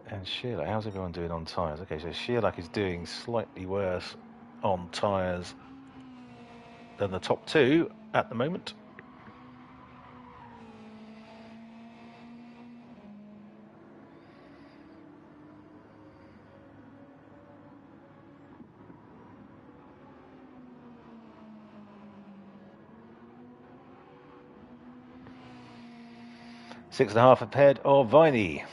And Shearluck, how's everyone doing on tyres? Okay, so Shearluck is doing slightly worse on tyres than the top two at the moment. Six and a half ahead of Viney.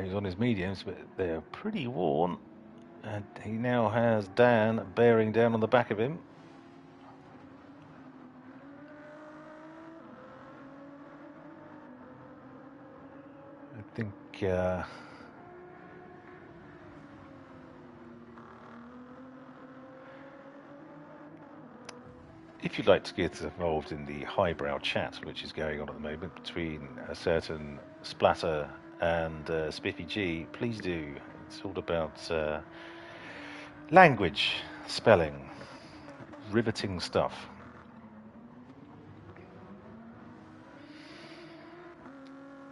He's on his mediums, but they're pretty worn. And he now has Dan bearing down on the back of him. I think if you'd like to get involved in the highbrow chat which is going on at the moment between a certain Splatter and Spiffy G, please do. It's all about language, spelling, riveting stuff.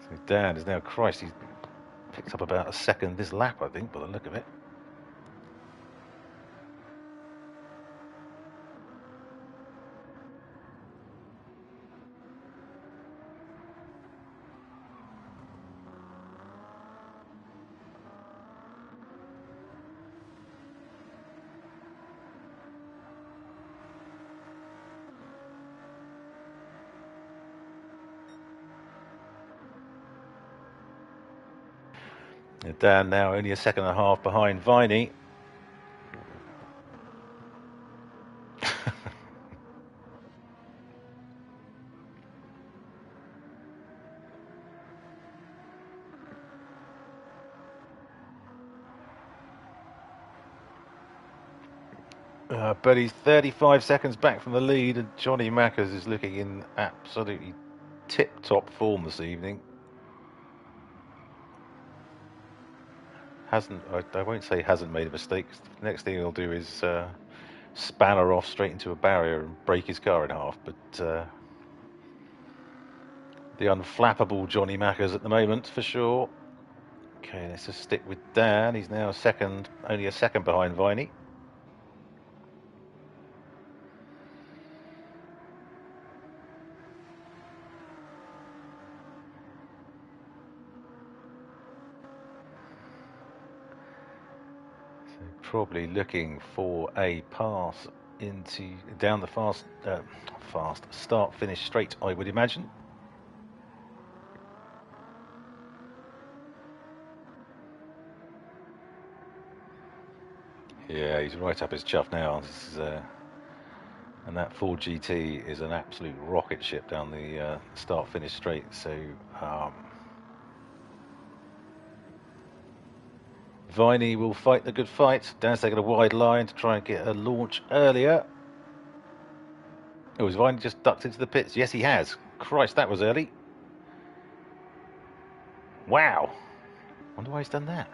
So Dan is now, Christ, he's picked up about a second this lap, I think, by the look of it. Dan now only a second and a half behind Viney. But he's 35 seconds back from the lead, and Johnny Mackers is looking in absolutely tip-top form this evening. I won't say hasn't made a mistake. The next thing he'll do is spanner off straight into a barrier and break his car in half. But the unflappable Johnny Mackers at the moment, for sure. Okay, let's just stick with Dan. He's now second, only a second behind Viney. Probably looking for a pass down the fast start finish straight, I would imagine. Yeah, he's right up his chuff now. And that Ford GT is an absolute rocket ship down the start finish straight. So Viney will fight the good fight. Dan's taking a wide line to try and get a launch earlier. Oh, has Viney just ducked into the pits? Yes, he has. Christ, that was early. Wow. Wonder why he's done that.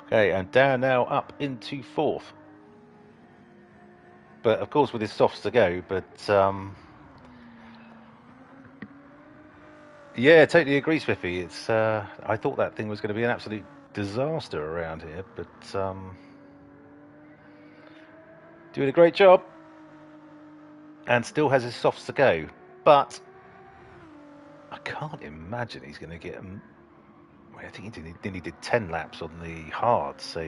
Okay, and Dan now up into fourth. But of course with his softs to go, but yeah, totally agree, Spiffy. It's I thought that thing was going to be an absolute disaster around here, but doing a great job, and still has his softs to go. But I can't imagine he's going to get them. I think he did 10 laps on the hard, so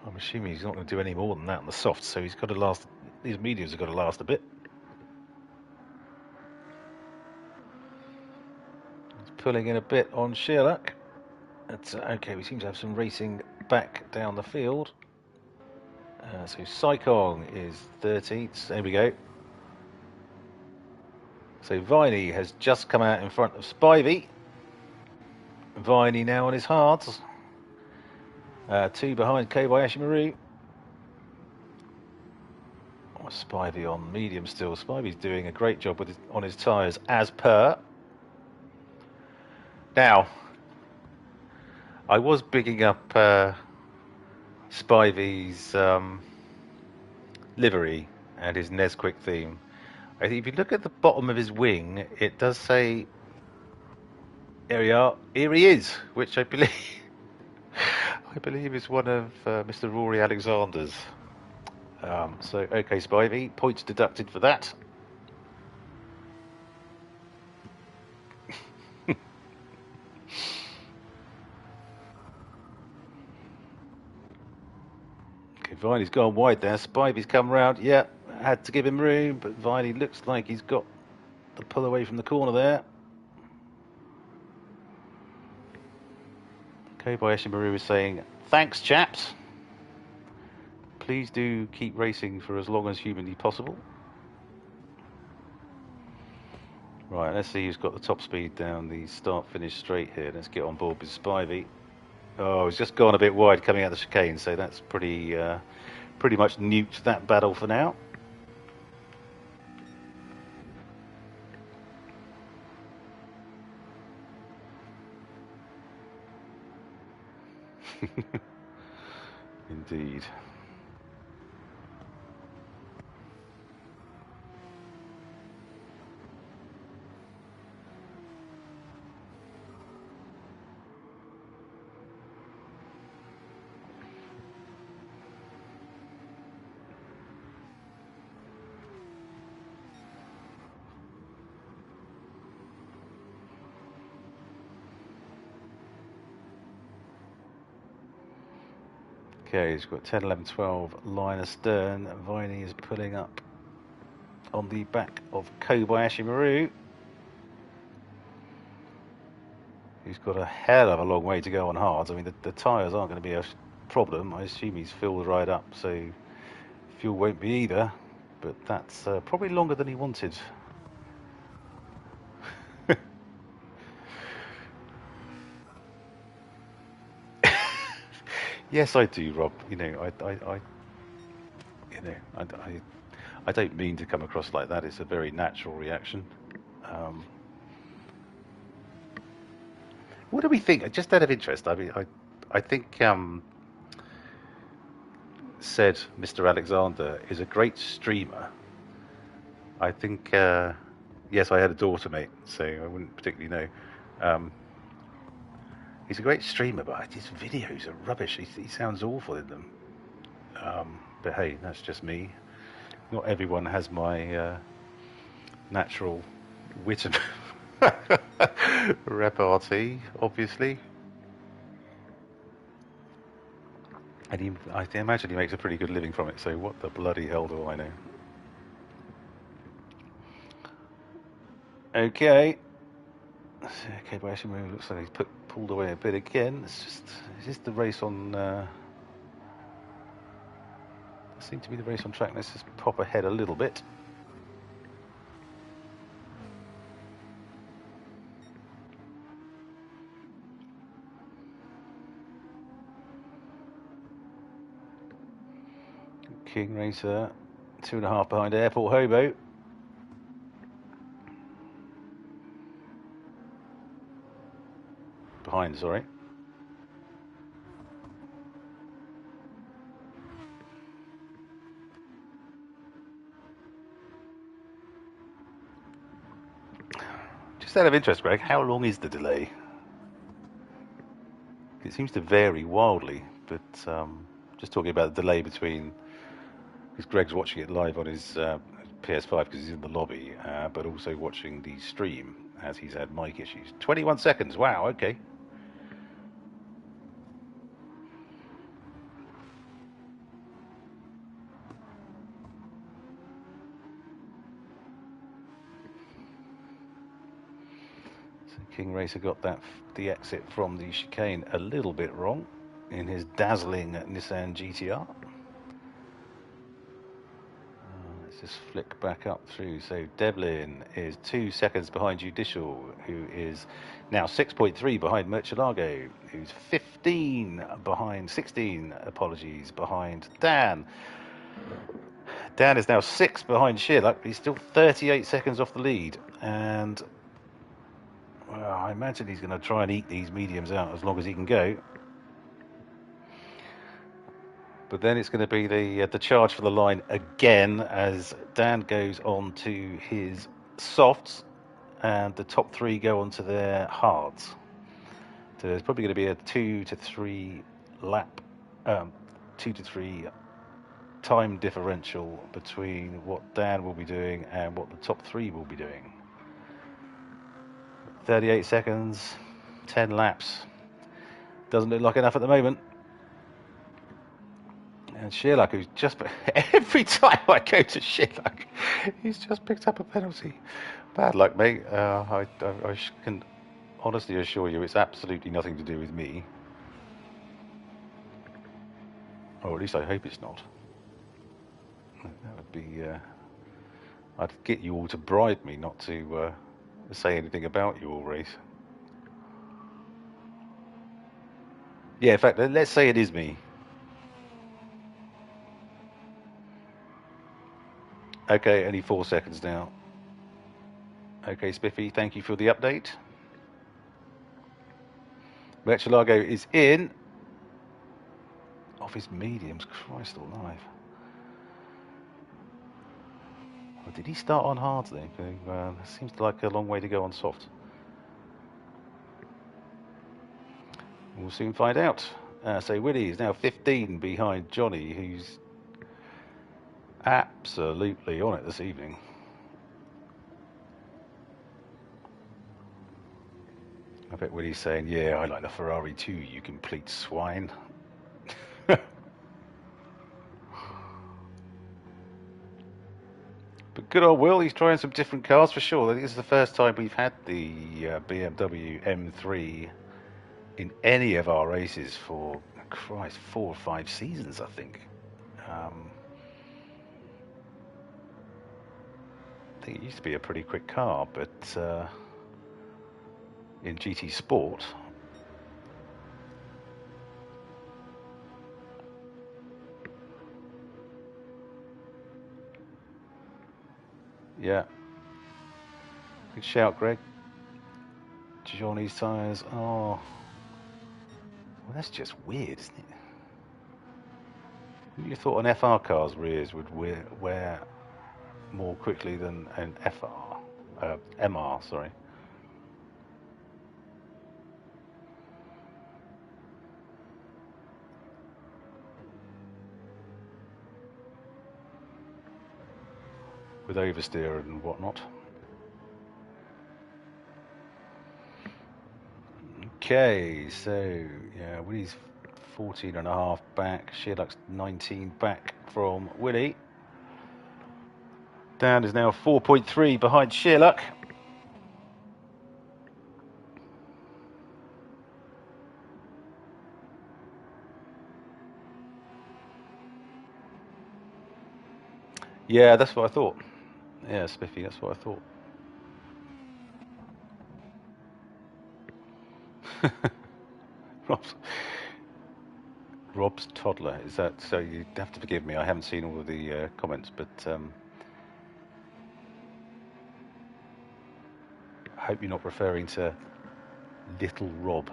I'm assuming he's not going to do any more than that on the softs. So he's got to last. These mediums have got to last a bit. Pulling in a bit on Sherlock. That's okay. We seem to have some racing back down the field. So Saikong is 13th. There we go. So Viney has just come out in front of Spivey. Viney now on his hards. Two behind Kobayashi Maru. Oh, Spivey on medium still. Spivey's doing a great job on his tyres as per. Now, I was bigging up Spivey's livery and his Nesquik theme. I think if you look at the bottom of his wing, it does say Here we are. Here he is, which I believe I believe is one of Mr. Rory Alexander's. So okay, Spivey, points deducted for that. Okay, Viney's gone wide there. Spivey's come round. Yeah, had to give him room, but Viney looks like he's got the pull away from the corner there. Kobayashi Maru is saying, thanks, chaps. Please do keep racing for as long as humanly possible. Right, let's see who's got the top speed down the start-finish straight here. Let's get on board with Spivey. Oh, he's just gone a bit wide coming out of the chicane, so that's pretty much nuked that battle for now. Indeed. Okay, he's got 10, 11, 12 line astern. Viney is pulling up on the back of Kobayashi Maru. He's got a hell of a long way to go on hards. I mean, the tyres aren't going to be a problem. I assume he's filled right up, so fuel won't be either. But that's probably longer than he wanted. Yes, I do, Rob. You know, I don't mean to come across like that. It's a very natural reaction. What do we think? Just out of interest, I mean, I think said Mr. Alexander is a great streamer. I think, yes, I had a daughter, mate, so I wouldn't particularly know. He's a great streamer, but his videos are rubbish. He sounds awful in them. But hey, that's just me. Not everyone has my natural wit and repartee, obviously. And I imagine he makes a pretty good living from it, so what the bloody hell do I know? Okay. Okay, Kobayashi looks like he's pulled away a bit again. Is this the race on... seems to be the race on track. Let's just pop ahead a little bit. King Racer, 2.5 behind Airport Hobo. Behind, sorry. Just out of interest, Greg, how long is the delay? It seems to vary wildly, but just talking about the delay between, because Greg's watching it live on his PS5 because he's in the lobby, but also watching the stream as he's had mic issues. 21 seconds, wow, okay. King Racer got the exit from the chicane a little bit wrong in his dazzling Nissan GTR. Let's just flick back up through. So Devlin is 2 seconds behind Judicial, who is now 6.3 behind Murcielago, who's 16 behind Dan. Dan is now 6 behind Sherlock. He's still 38 seconds off the lead, and well, I imagine he's going to try and eat these mediums out as long as he can go. But then it's going to be the charge for the line again as Dan goes on to his softs. and the top 3 go on to their hards. So there's probably going to be a 2 to 3 lap, 2 to 3 time differential between what Dan will be doing and what the top 3 will be doing. 38 seconds, 10 laps. Doesn't look like enough at the moment. And Sherlock, who's just... Every time I go to Sherlock, he's just picked up a penalty. Bad luck, mate. I can honestly assure you it's absolutely nothing to do with me. Or at least I hope it's not. That would be... I'd get you all to bribe me not to say anything about your race. Yeah, in fact, let's say it is me. Okay, only 4 seconds now. Okay, Spiffy, thank you for the update. Murcielago is in. Off his mediums, Christ alive. Well, did he start on hards then? Seems like a long way to go on soft. We'll soon find out. So Willie is now 15 behind Johnny, who's absolutely on it this evening. I bet Willie's saying, yeah, I like the Ferrari too, you complete swine. But good old Will, he's trying some different cars for sure. I think this is the first time we've had the BMW M3 in any of our races for, Christ, 4 or 5 seasons, I think. I think it used to be a pretty quick car, but in GT Sport, yeah. Good shout, Greg. Johnny's tyres. Oh, well, that's just weird, isn't it? You thought an FR car's rears would wear more quickly than an MR, sorry. With oversteer and whatnot. Okay, so yeah, Willie's 14 and a half back. Sherlock's 19 back from Willie. Dan is now 4.3 behind Sherlock. Yeah, that's what I thought. Yeah, Spiffy, that's what I thought. Rob's toddler, is that so? You have to forgive me, I haven't seen all of the comments, but I hope you're not referring to little Rob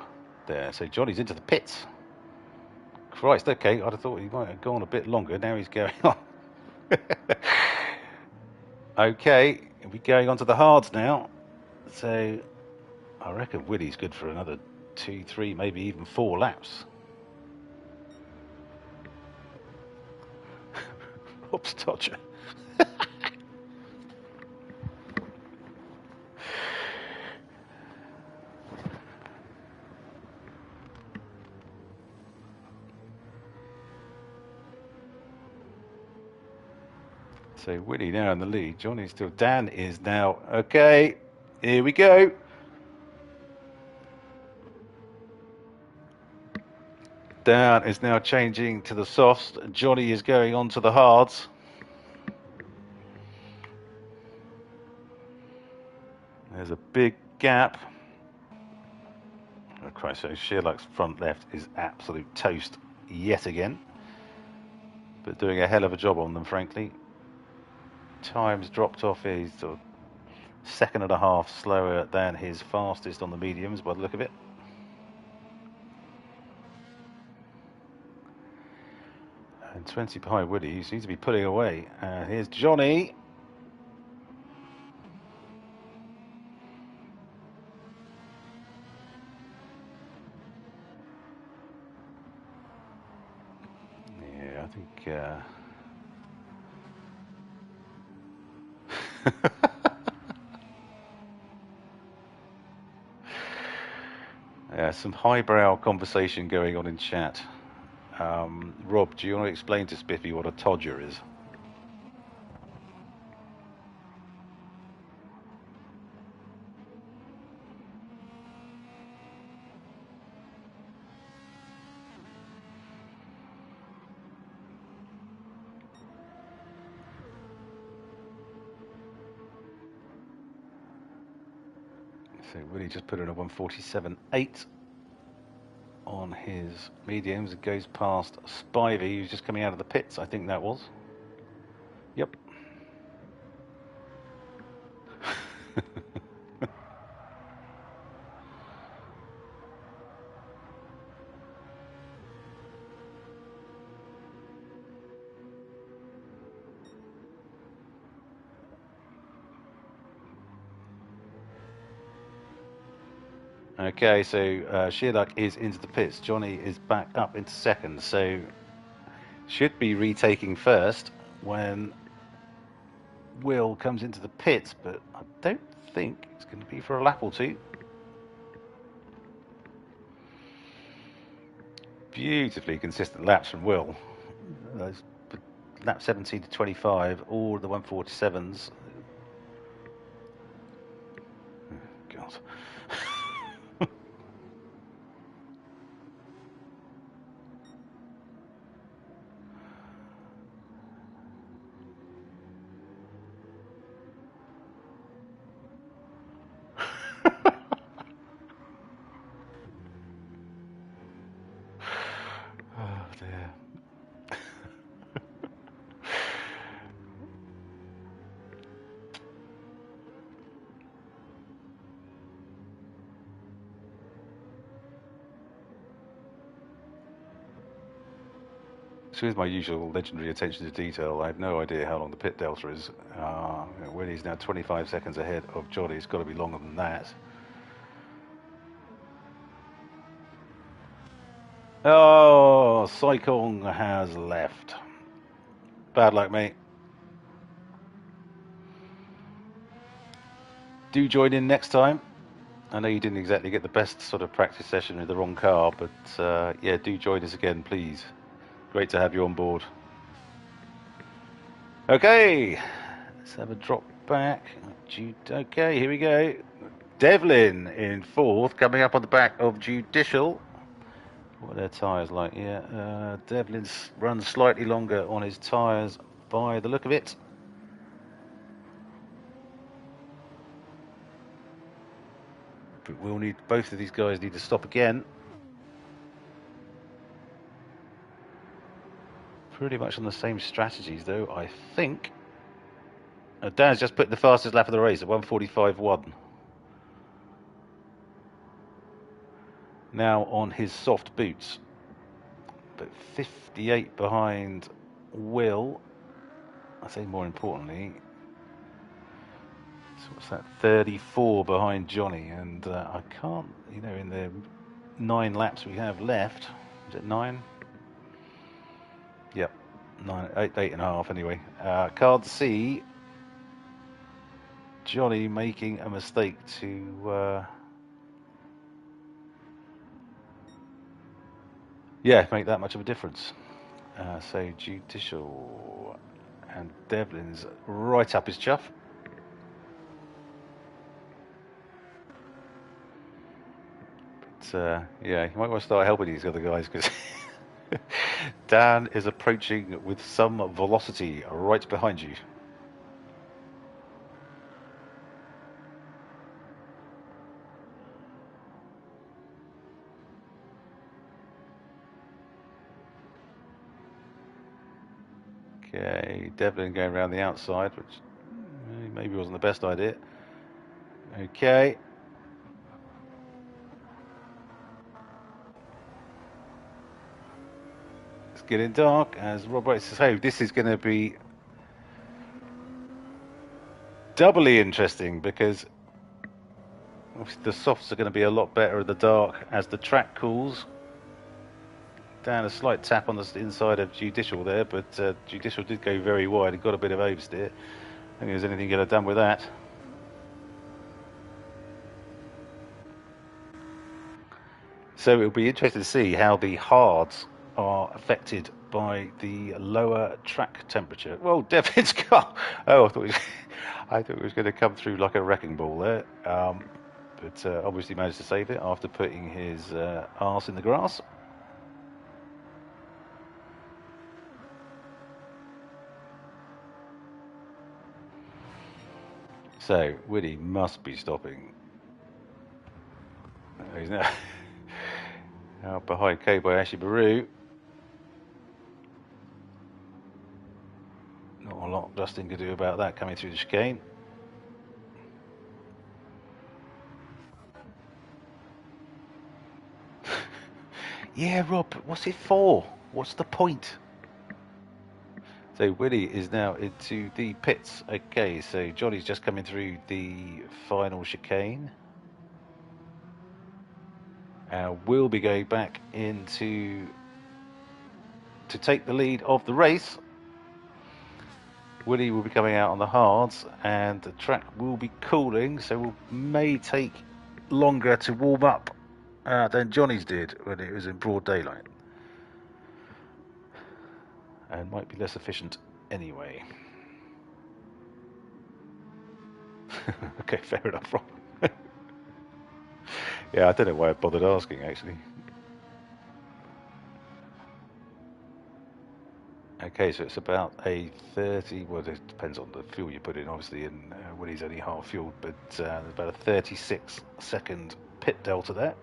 there. So Johnny's into the pits. Christ, okay, I'd have thought he might have gone a bit longer. Now he's going on. Okay, we're going on to the hards now. So I reckon Willie's good for another 2, 3, maybe even 4 laps. Rob's dodger. So Willie now in the lead. Johnny's still. Dan is now. Okay, here we go. Dan is now changing to the softs. Johnny is going on to the hards. There's a big gap. Oh Christ, so Sherlock's front left is absolute toast yet again. But doing a hell of a job on them, frankly. Times dropped off. He's sort of 1.5 seconds slower than his fastest on the mediums by the look of it. And 20 behind Woody, he seems to be pulling away. Here's Johnny. Yeah, some highbrow conversation going on in chat. Rob, do you want to explain to Spiffy what a todger is? So Willie just put in a 147.8 on his mediums. It goes past Spivey, who's just coming out of the pits, I think that was. Yep. Okay, so Sheerluck is into the pits. Johnny is back up into second, so should be retaking first when Will comes into the pits, but I don't think it's going to be for a lap or two. Beautifully consistent laps from Will. Those lap 17 to 25, all the 147s. Oh, God. Oh dear. So with my usual legendary attention to detail, I have no idea how long the pit delta is. Willie's now 25 seconds ahead of Johnny. It's got to be longer than that. Oh, Saikong has left. Bad luck, mate. Do join in next time. I know you didn't exactly get the best sort of practice session with the wrong car, but yeah, do join us again, please. Great to have you on board. Okay, let's have a drop back. Okay, here we go. Devlin in fourth, coming up on the back of Judicial. What are their tyres like? Yeah, Devlin's runs slightly longer on his tyres by the look of it. But we'll need, both of these guys need to stop again. Pretty much on the same strategies, though, I think. Dan's just put the fastest lap of the race at 1:45.1. Now on his soft boots. But 58 behind Will. I say more importantly, so what's that? 34 behind Johnny. And I can't, you know, in the 9 laps we have left, is it 9? Yep, 9, 8.5 anyway. Can't see Johnny making a mistake to yeah, make that much of a difference. So Judicial and Devlin's right up his chuff. But yeah, you might want to start helping these other guys because Dan is approaching with some velocity right behind you. Okay, Devlin going around the outside, which maybe wasn't the best idea. Okay. It's getting dark as Rob Wright says, hey, this is going to be doubly interesting because the softs are going to be a lot better in the dark as the track cools. Dan, a slight tap on the inside of Judicial there, but Judicial did go very wide and got a bit of oversteer. I don't think there's anything going to done with that. So it'll be interesting to see how the hards are affected by the lower track temperature. Well, Devin's car. Oh, I thought it was going to come through like a wrecking ball there. But obviously managed to save it after putting his arse in the grass. So Woody must be stopping. He's now out behind Kobayashi Baru. Not a lot Justin could do about that coming through the chicane. Yeah, Rob, what's it for? What's the point? So Willie is now into the pits. Okay, so Johnny's just coming through the final chicane. We'll be going back into to take the lead of the race. Willie will be coming out on the hards, and the track will be cooling, so it may take longer to warm up than Johnny's did when it was in broad daylight. And might be less efficient anyway. Okay, fair enough, Rob. Yeah, I don't know why I bothered asking, actually. Okay, so it's about a 30, well, it depends on the fuel you put in, obviously, and Willie's only half fueled, but there's about a 36-second pit delta there.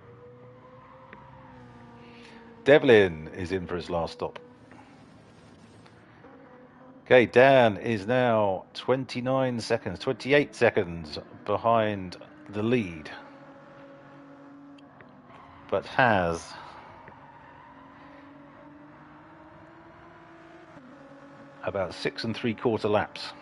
Devlin is in for his last stop. Okay, Dan is now 28 seconds behind the lead, but has about 6 3/4 laps.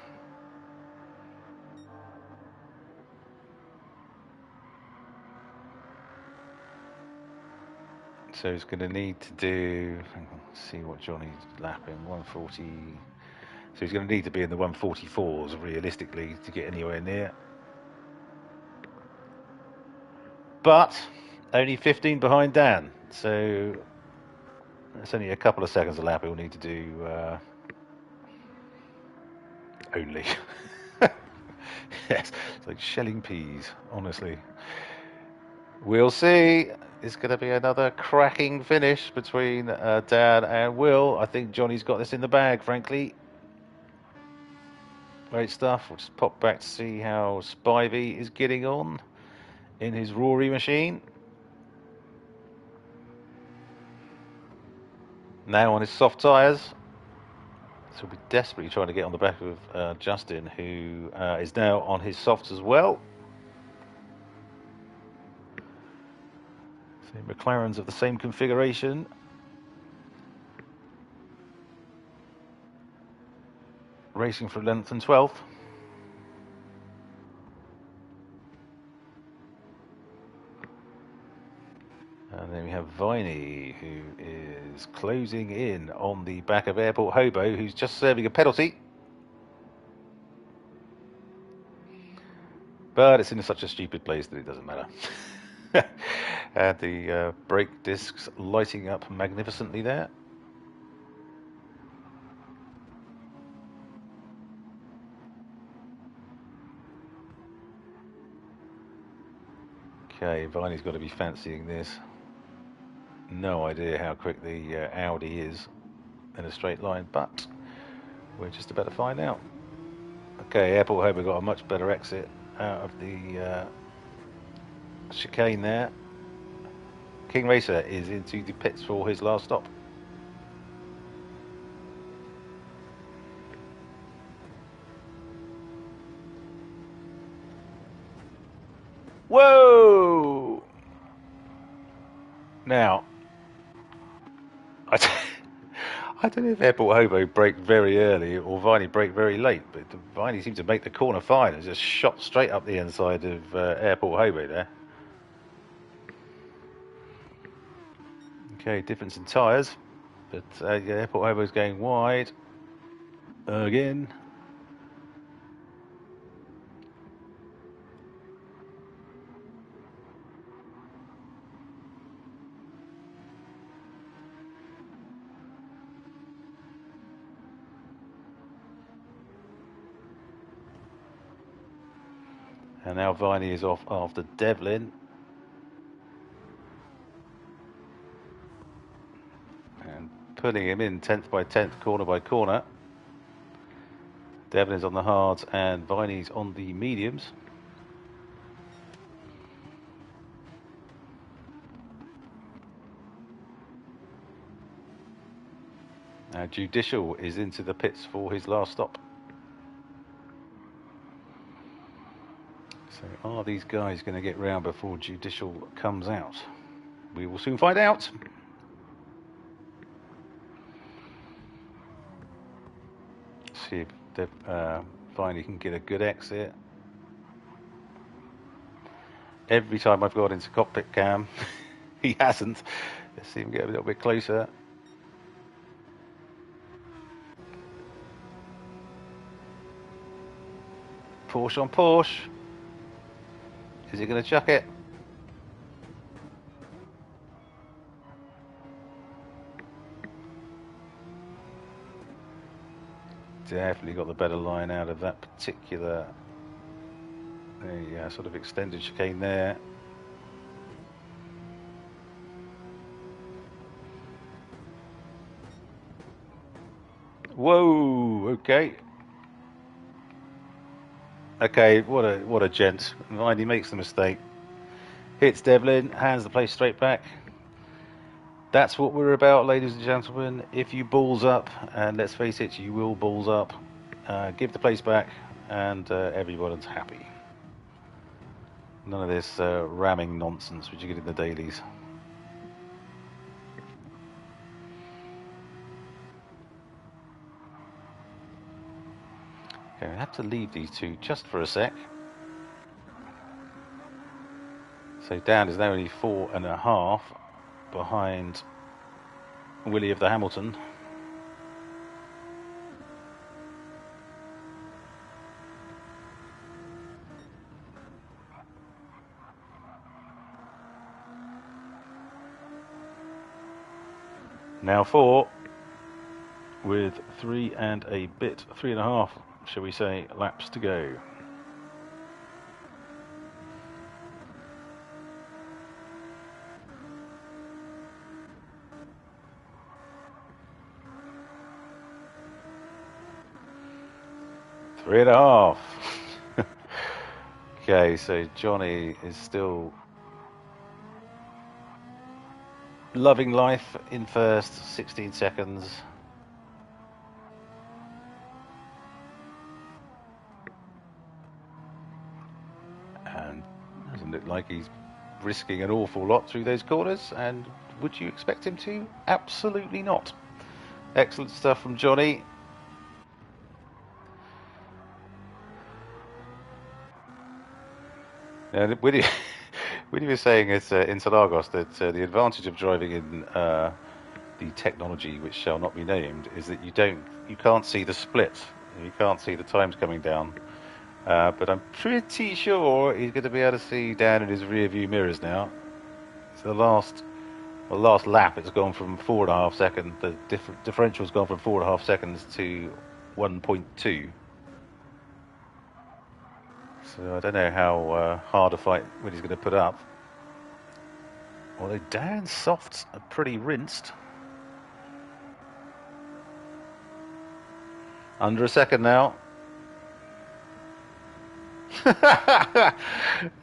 So he's going to need to do, let's see what Johnny's lapping, 140. So he's going to need to be in the 144s realistically to get anywhere near. But only 15 behind Dan, so it's only a couple of seconds a lap he'll need to do only. Yes, it's like shelling peas, honestly. We'll see. It's going to be another cracking finish between Dan and Will. I think Johnny's got this in the bag, frankly. Great stuff. We'll just pop back to see how Spivey is getting on in his Rory machine. Now on his soft tyres. So we'll be desperately trying to get on the back of Justin, who is now on his softs as well. So McLaren's of the same configuration. Racing for 11th and 12th. And then we have Viney, who is closing in on the back of Airport Hobo, who's just serving a penalty. But it's in such a stupid place that it doesn't matter. And the brake discs lighting up magnificently there. Okay, Viney's got to be fancying this. No idea how quick the Audi is in a straight line, but we're just about to find out. Okay, Airport Hobo got a much better exit out of the chicane there. King Racer is into the pits for his last stop. Whoa! Now, I don't know if Airport Hobo braked very early or Viney braked very late, but Viney seemed to make the corner fine and just shot straight up the inside of Airport Hobo there. Okay, difference in tyres. But yeah, Airport Hobo's going wide again. And now Viney is off after Devlin. And putting him in 10th by 10th, corner by corner. Devlin's on the hards and Viney's on the mediums. Now Judicial is into the pits for his last stop. So are these guys going to get round before Judicial comes out? We will soon find out. See if Viney can get a good exit. Every time I've got into cockpit cam, he hasn't. Let's see him get a little bit closer. Porsche on Porsche. Is he going to chuck it? Definitely got the better line out of that particular sort of extended chicane there. Whoa, okay. Okay, what a gent. Viney makes the mistake. Hits Devlin, hands the place straight back. That's what we're about, ladies and gentlemen. If you balls up, and let's face it, you will balls up, give the place back, and everyone's happy. None of this ramming nonsense which you get in the dailies. Okay, I have to leave these two just for a sec. So Dan is now only 4.5 behind Willie of the Hamilton. Now 4 with 3.5, shall we say, laps to go. Three and a half. Okay, so Johnny is still loving life in first, 16 seconds. And doesn't look like he's risking an awful lot through those corners. And would you expect him to? Absolutely not. Excellent stuff from Johnny. And when he was saying at Interlagos that the advantage of driving in the technology which shall not be named is that you can't see the split, you can't see the times coming down. But I'm pretty sure he's going to be able to see down in his rear view mirrors now. So the last lap, it's gone from 4.5 seconds. The differential's gone from 4.5 seconds to 1.2. So I don't know how hard a fight Willie's going to put up. Although Dan's softs are pretty rinsed. Under a second now.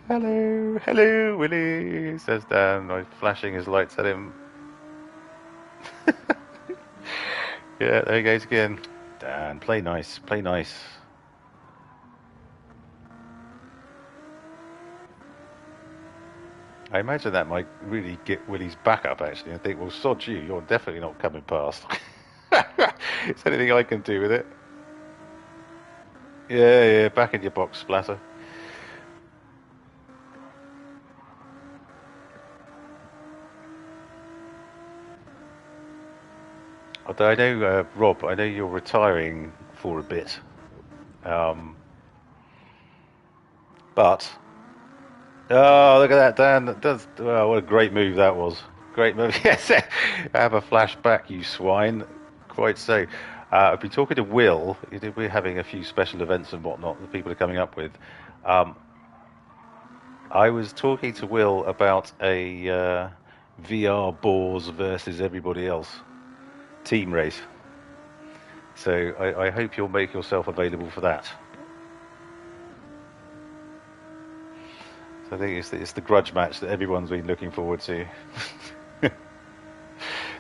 Hello, Willie, says Dan, by flashing his lights at him. Yeah, there he goes again. Dan, play nice, play nice. I imagine that might really get Willie's back up, actually, and think, well, sod you, you're definitely not coming past. Is there anything I can do with it? Yeah, back in your box, Splatter. Although I know, Rob, I know you're retiring for a bit. Um, but oh, look at that, Dan! That does. Oh, what a great move that was. Great move. Yes, have a flashback, you swine. Quite so. I've been talking to Will. We're having a few special events and whatnot that people are coming up with. Um, I was talking to Will about a VR Boars versus everybody else team race. So I hope you'll make yourself available for that. So I think it's the grudge match that everyone's been looking forward to.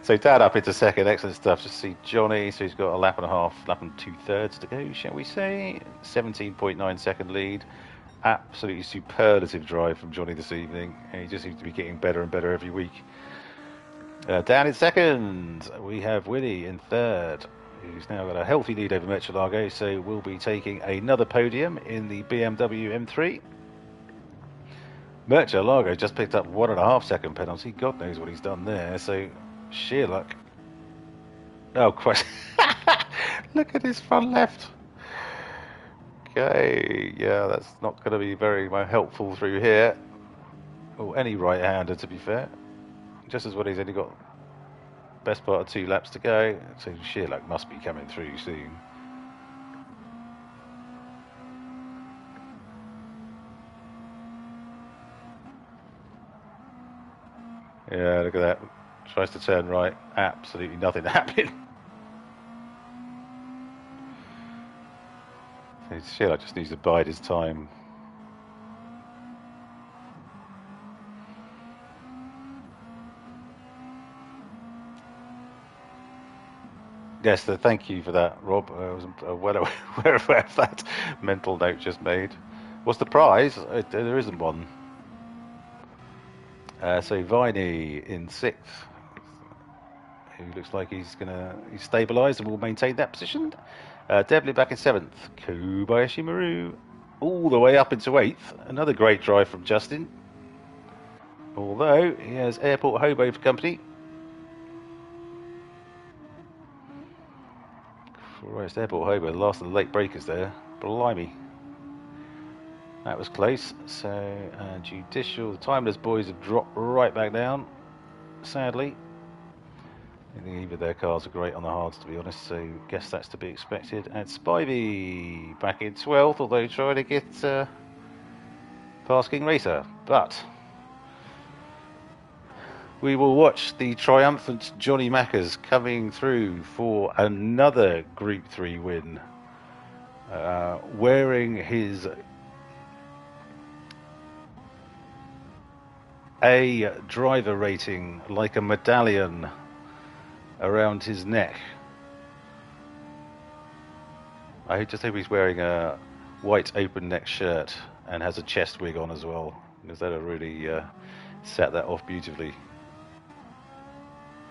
So Dad up into second, excellent stuff. Just see Johnny, so he's got a lap and a half, lap and 2/3 to go, shall we say? 17.9 second lead. Absolutely superlative drive from Johnny this evening. And he just seems to be getting better and better every week. Down in second, we have Willie in third, who's now got a healthy lead over Murcielago, so we'll be taking another podium in the BMW M3. Murcielago just picked up 1.5 second penalty. God knows what he's done there, so sheer luck. Oh, Christ. Look at his front left. Okay, yeah, that's not going to be very helpful through here. Or any right-hander, to be fair. Just as well he's only got best part of 2 laps to go, so sheer luck must be coming through soon. Yeah, look at that. Tries to turn right. Absolutely nothing happening. Sheer luck just needs to bide his time. Yes, thank you for that, Rob. I wasn't well aware of that mental note just made. What's the prize? There isn't one. So Viney in 6th, who looks like he's stabilised and will maintain that position. Devlin back in 7th. Kobayashi Maru all the way up into 8th. Another great drive from Justin. Although he has Airport Hobo for company. Christ, Airport Hobo, the last of the late breakers there. Blimey. That was close. So, Judicial, the Timeless boys have dropped right back down, sadly. I think either their cars are great on the hards, to be honest, so guess that's to be expected. And Spivey back in 12th, although trying to get past King Racer. But we will watch the triumphant Johnny Mackers coming through for another Group 3 win, wearing his A driver rating like a medallion around his neck. I just hope he's wearing a white open neck shirt and has a chest wig on as well, because that'll really set that off beautifully.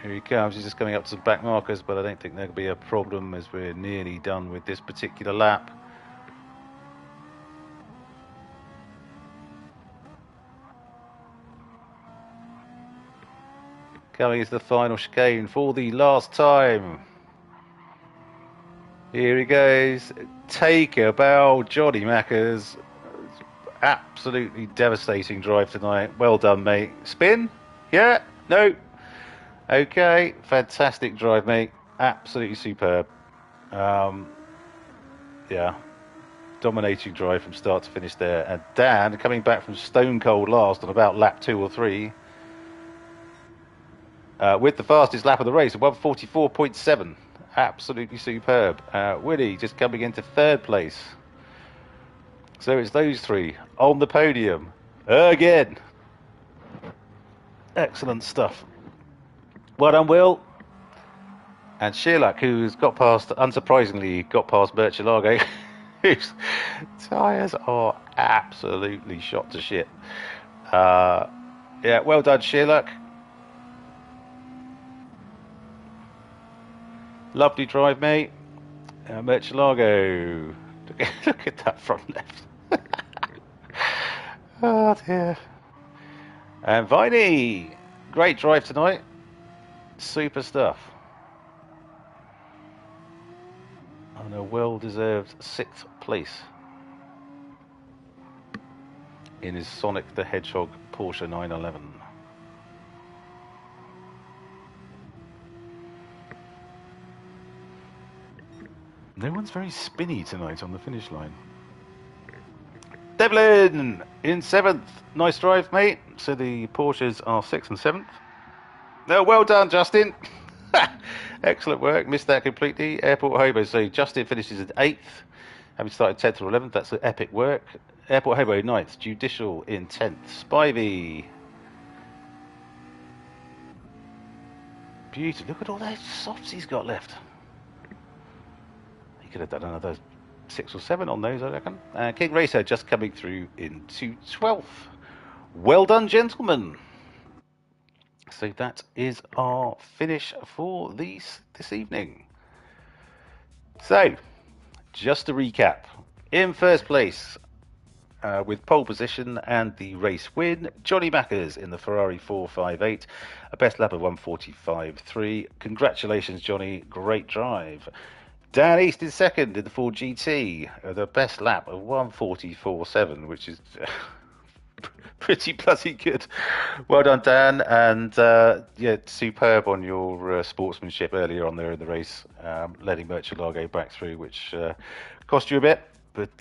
Here he comes. He's just coming up to the back markers, but I don't think there'll be a problem as we're nearly done with this particular lap. Coming into the final chicane for the last time. Here he goes. Take a bow, Johnny Mackers. Absolutely devastating drive tonight. Well done, mate. Spin? Yeah? No? Okay. Fantastic drive, mate. Absolutely superb. Yeah. Dominating drive from start to finish there. And Dan, coming back from stone cold last on about lap 2 or 3. With the fastest lap of the race, 1:44.7. Absolutely superb. Willie just coming into 3rd place. So it's those 3 on the podium again. Excellent stuff. Well done, Will. And Sheerluck, who's unsurprisingly got past Murcielago, whose tyres are absolutely shot to shit. Yeah, well done, Sheerluck. Lovely drive, mate. Murcielago. Look at that front left. Oh, dear. And Viney. Great drive tonight. Super stuff. on a well-deserved 6th place in his Sonic the Hedgehog Porsche 911. No one's very spinny tonight on the finish line. Devlin in 7th. Nice drive, mate. So the Porsches are 6th and 7th. No, well done, Justin. Excellent work. Missed that completely. Airport Hobo. So Justin finishes at 8th, having started 10th or 11th. That's epic work. Airport Hobo 9th. Judicial in 10th. Spivey. Beauty. Look at all those softs he's got left. He could have done another 6 or 7 on those, I reckon. King Racer just coming through into 12th. Well done, gentlemen. So that is our finish for this evening. So, just to recap, in first place with pole position and the race win, Johnny Mackers in the Ferrari 458, a best lap of 1:45.3. Congratulations, Johnny, great drive. Dan East is second in the Ford GT, the best lap of 1:44.7, which is pretty bloody good. Well done, Dan, and yeah, superb on your sportsmanship earlier on there in the race, letting Murcielago back through, which cost you a bit, but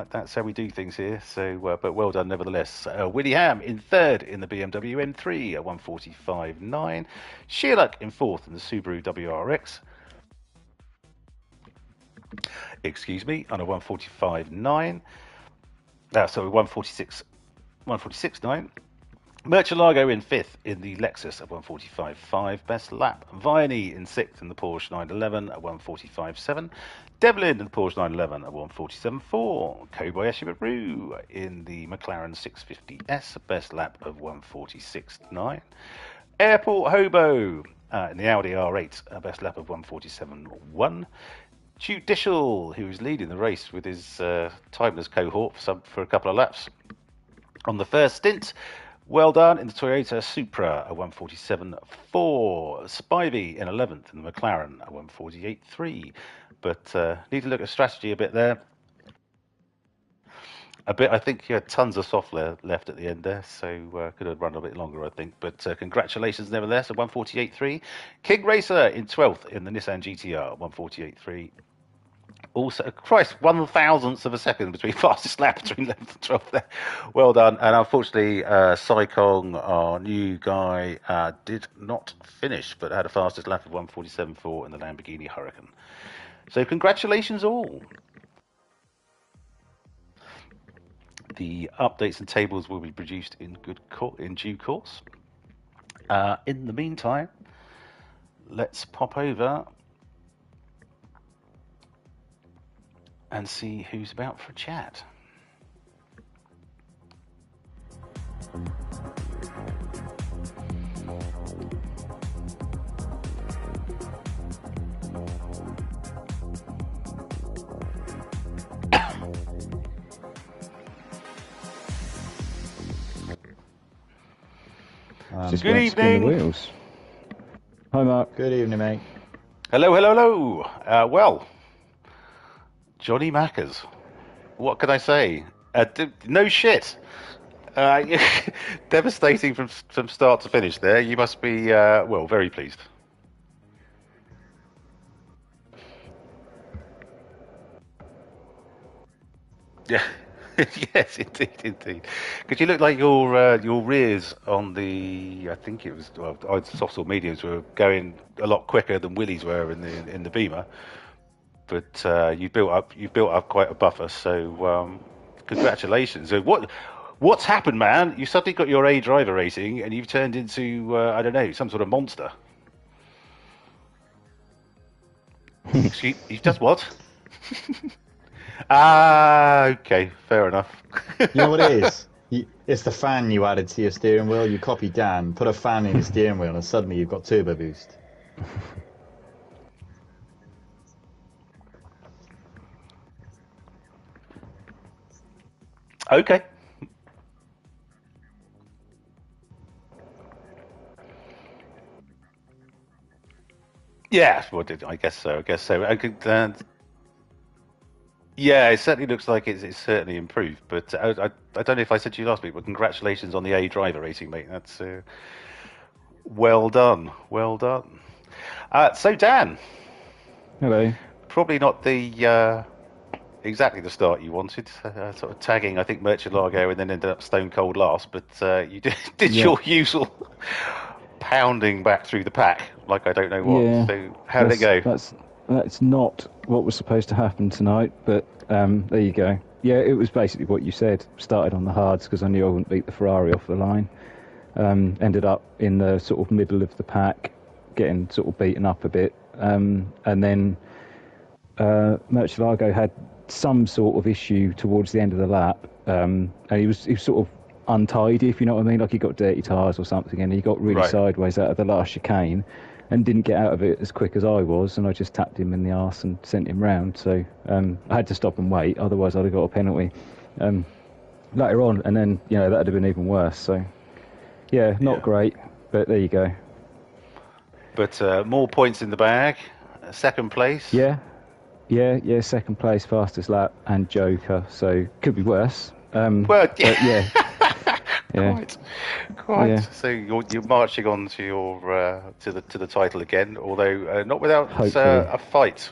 that's how we do things here. So, but well done nevertheless. Willie Ham in third in the BMW M3 at 1:45.9. Sheerluck in fourth in the Subaru WRX. Excuse me, on a 1:45.9. Sorry, 1:46.9. Murcielago in fifth in the Lexus at 1:45.5. Best lap. Viney in sixth in the Porsche 911 at 1:45.7. Devlin in the Porsche 911 at 1:47.4. Kobayashi Maru in the McLaren 650S. Best lap of 1:46.9. Airport Hobo in the Audi R8. Best lap of 1:47.1. Judicial, who is leading the race with his timeless cohort for a couple of laps on the first stint. Well done in the Toyota Supra at 1:47.4. Spivey in 11th in the McLaren at 1:48.3. But need to look at strategy a bit there. I think you had tons of soft left at the end there, so could have run a bit longer, I think. But congratulations nevertheless at 1:48.3. King Racer in 12th in the Nissan GTR, 1:48.3. Also, Christ, 1,000th of a second between fastest lap between 11th and 12th there. Well done. And unfortunately, Saikong, our new guy, did not finish, but had a fastest lap of 1:47.4 in the Lamborghini Huracan. So congratulations all. The updates and tables will be produced in due course. In the meantime, let's pop over and see who's about for a chat. Good evening. Hi, Mark. Good evening, mate. Hello, hello, hello. Well, Johnny Mackers. What can I say? No shit. Devastating from start to finish there. You must be, well, very pleased. Yeah. Yes, indeed. Because you look like your rears on the, I think it was, well, soft or mediums were going a lot quicker than Willie's were in the Beamer. But you built up quite a buffer. So congratulations. So what's happened, man? You suddenly got your A driver rating, and you've turned into I don't know, some sort of monster. Excuse, you've just what? Okay, fair enough. You know what it is? It's the fan you added to your steering wheel. You copied Dan, put a fan in your steering wheel, and suddenly you've got turbo boost. Okay. Yeah, well, I guess so. I could. Yeah, it certainly looks like it's certainly improved. But I don't know if I said to you last week, but congratulations on the A driver racing, mate. That's well done, well done. So Dan, Hello. probably not the exactly the start you wanted. Sort of tagging, I think, Murcielago and then ended up stone cold last. But you did Yeah. your usual pounding back through the pack, like I don't know what. Yeah. So how did it go? That's not what was supposed to happen tonight, but there you go. Yeah, it was basically what you said. Started on the hards because I knew I wouldn't beat the Ferrari off the line. Ended up in the sort of middle of the pack, getting sort of beaten up a bit. And then Murcielago had some sort of issue towards the end of the lap, and he was sort of untidy, if you know what I mean. Like he got dirty tyres or something, and he got really Right. sideways out of the last chicane, and didn't get out of it as quick as I was, and I just tapped him in the arse and sent him round. So I had to stop and wait, otherwise I'd have got a penalty later on, and then that'd have been even worse. So yeah, not great, but there you go. But more points in the bag. Second place. Yeah, second place, fastest lap, and Joker, so could be worse. Well, But yeah, quite. Yeah. So you're marching on to your to the title again, although not without Hopefully. a fight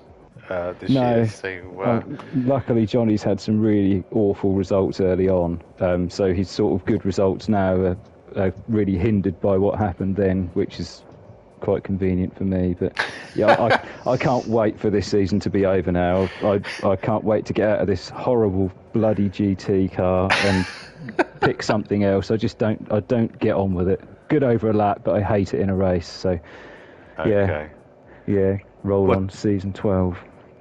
this No. year. So Luckily, Johnny's had some really awful results early on, so his sort of good results now are really hindered by what happened then, which is quite convenient for me. But yeah, I can't wait for this season to be over now. I can't wait to get out of this horrible bloody GT car and pick something else. I don't get on with it. Good over a lap, but I hate it in a race. So okay. yeah, roll What- on season 12.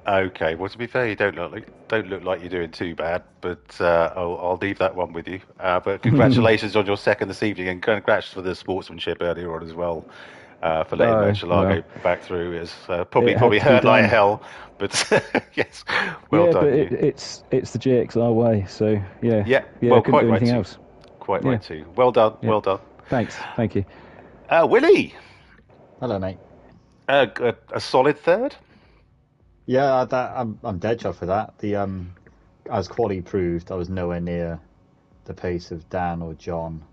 Okay. Well, to be fair, you don't look like you're doing too bad, but I'll leave that one with you. But congratulations on your second this evening, and congrats for the sportsmanship earlier on as well. For letting Murcielago back through is probably It had to be hurt like done. hell, but yes, well done. But you. it's the GXR way, so yeah. Yeah, I well, couldn't quite do right anything too. else. Quite Yeah. right too. Well done, Yeah. well done. Thanks, thank you. Willie, Hello, mate. a solid third. Yeah, I'm dead chuffed for that. As quality proved, I was nowhere near the pace of Dan or John,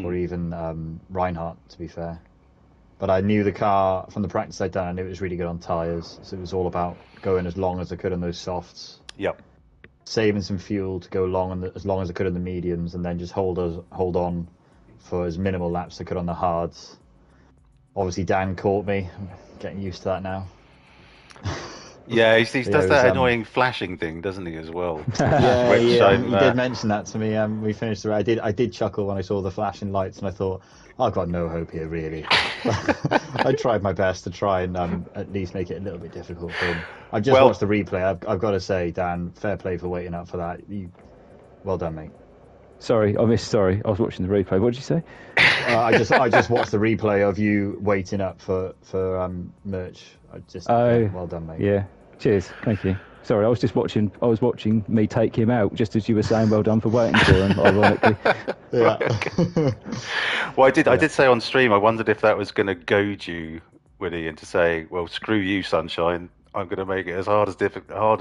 or even Reinhardt, to be fair. But I knew the car from the practice I'd done. I knew it was really good on tyres, so it was all about going as long as I could on those softs, Yep. saving some fuel to go as long as I could on the mediums, and then just hold on for as minimal laps as I could on the hards. Obviously, Dan caught me. I'm getting used to that now. Yeah, he Yeah, does it that was, annoying flashing thing, doesn't he, as well? Yeah, Which he I'm, did mention that to me. We finished the race. I did chuckle when I saw the flashing lights, and I thought, I've got no hope here, really. I tried my best to try and at least make it a little bit difficult for him. I've just watched the replay. I've got to say, Dan, fair play for waiting up for that. Well done, mate. Sorry, I was watching the replay. What did you say? I just watched the replay of you waiting up for Merch. Well done, mate. Yeah, cheers, thank you. Sorry, I was watching me take him out just as you were saying well done for waiting for him, ironically. Yeah. Well, I did say on stream, I wondered if that was going to goad you, Willie, into saying, well, screw you, Sunshine. I'm going to make it as hard as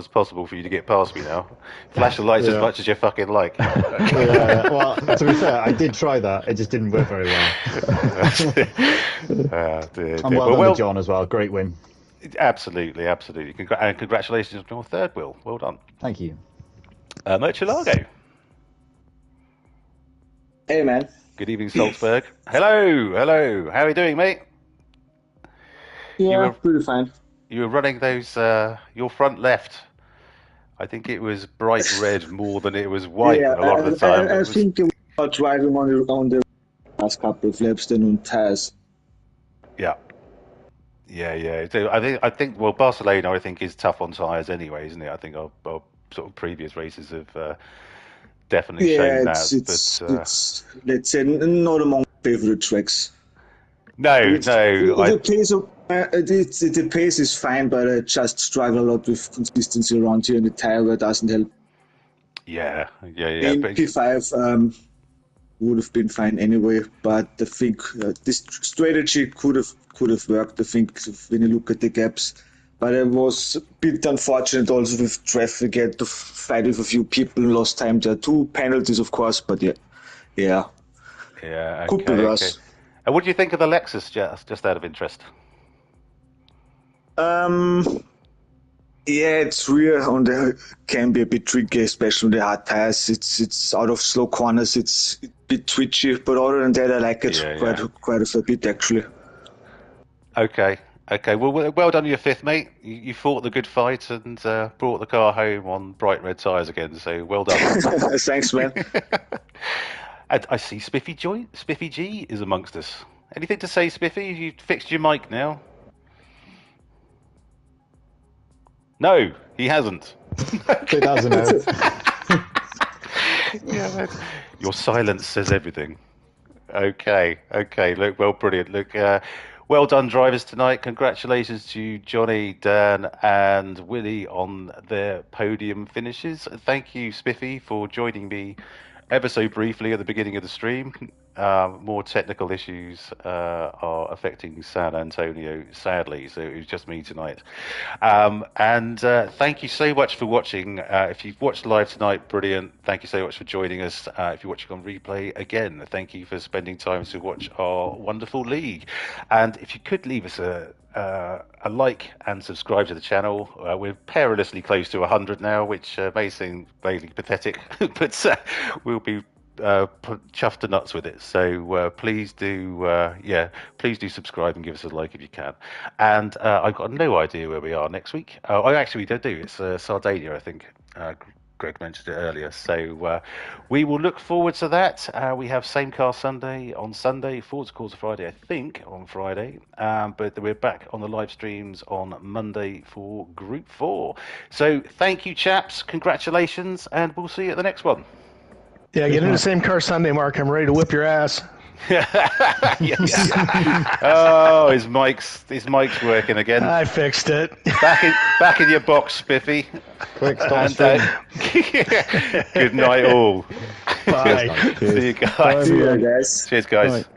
possible for you to get past me now. Flash the lights as much as you fucking like. Yeah. Well, to be fair, I did try that. It just didn't work very well. Dear. And well done to John as well. Great win. Absolutely. And congratulations on your third, Will. Well done. Thank you. Murcielago. Hey, man. Good evening, Salzburg. Hello. How are you doing, mate? Yeah, pretty fine. You were running those, your front left. I think it was bright red more than it was white a lot of the time. I think we were driving on the last couple of laps then on tires. Yeah. So I think well, Barcelona I think is tough on tyres anyway, isn't it? I think our sort of previous races have definitely shown that. It's let's say not among favorite tracks. The pace is fine, but I just struggle a lot with consistency around here, and the tire wear doesn't help. Yeah. In But P5 would have been fine anyway, but I think this strategy could have worked. I think when you look at the gaps, But it was a bit unfortunate also with traffic. I had to fight with a few people, lost time there. 2 penalties, of course, but yeah. Yeah. Could be Okay. worse. And what do you think of the Lexus? Just out of interest. Um, yeah, it's rear on the can be a bit tricky, especially on the hard tires. It's out of slow corners. It's a bit twitchy, but other than that, I like it quite a fair bit actually. Okay. Well done, your fifth, mate. You fought the good fight and brought the car home on bright red tyres again. So well done. Thanks, man. And I see Spiffy G is amongst us. Anything to say, Spiffy? You fixed your mic now? No, he hasn't. It doesn't know. Your silence says everything. Okay. Look, well, brilliant. Look, well done, drivers tonight. Congratulations to Johnny, Dan, and Willie on their podium finishes. Thank you, Spiffy, for joining me ever so briefly at the beginning of the stream. More technical issues are affecting San Antonio, sadly, so it was just me tonight. And thank you so much for watching. If you've watched live tonight, brilliant. Thank you so much for joining us. If you're watching on replay, again, thank you for spending time to watch our wonderful league. And if you could leave us a like and subscribe to the channel. We're perilously close to 100 now, which may seem vaguely pathetic, but we'll be chuffed to nuts with it. So please do subscribe and give us a like if you can. And I've got no idea where we are next week. We do. It's Sardinia, I think. Greg mentioned it earlier. So we will look forward to that. We have Same Car Sunday on Sunday, Forza Corsa Friday, I think, on Friday. But we're back on the live streams on Monday for Group 4. So thank you, chaps. Congratulations, and we'll see you at the next one. Yeah, get into the Same Car Sunday, Mark. I'm ready to whip your ass. Oh, his mic's working again. I fixed it. Back in your box, Spiffy. Quick, stop streaming. Good night, all. Bye. See you guys. See you guys. Cheers, guys. Bye.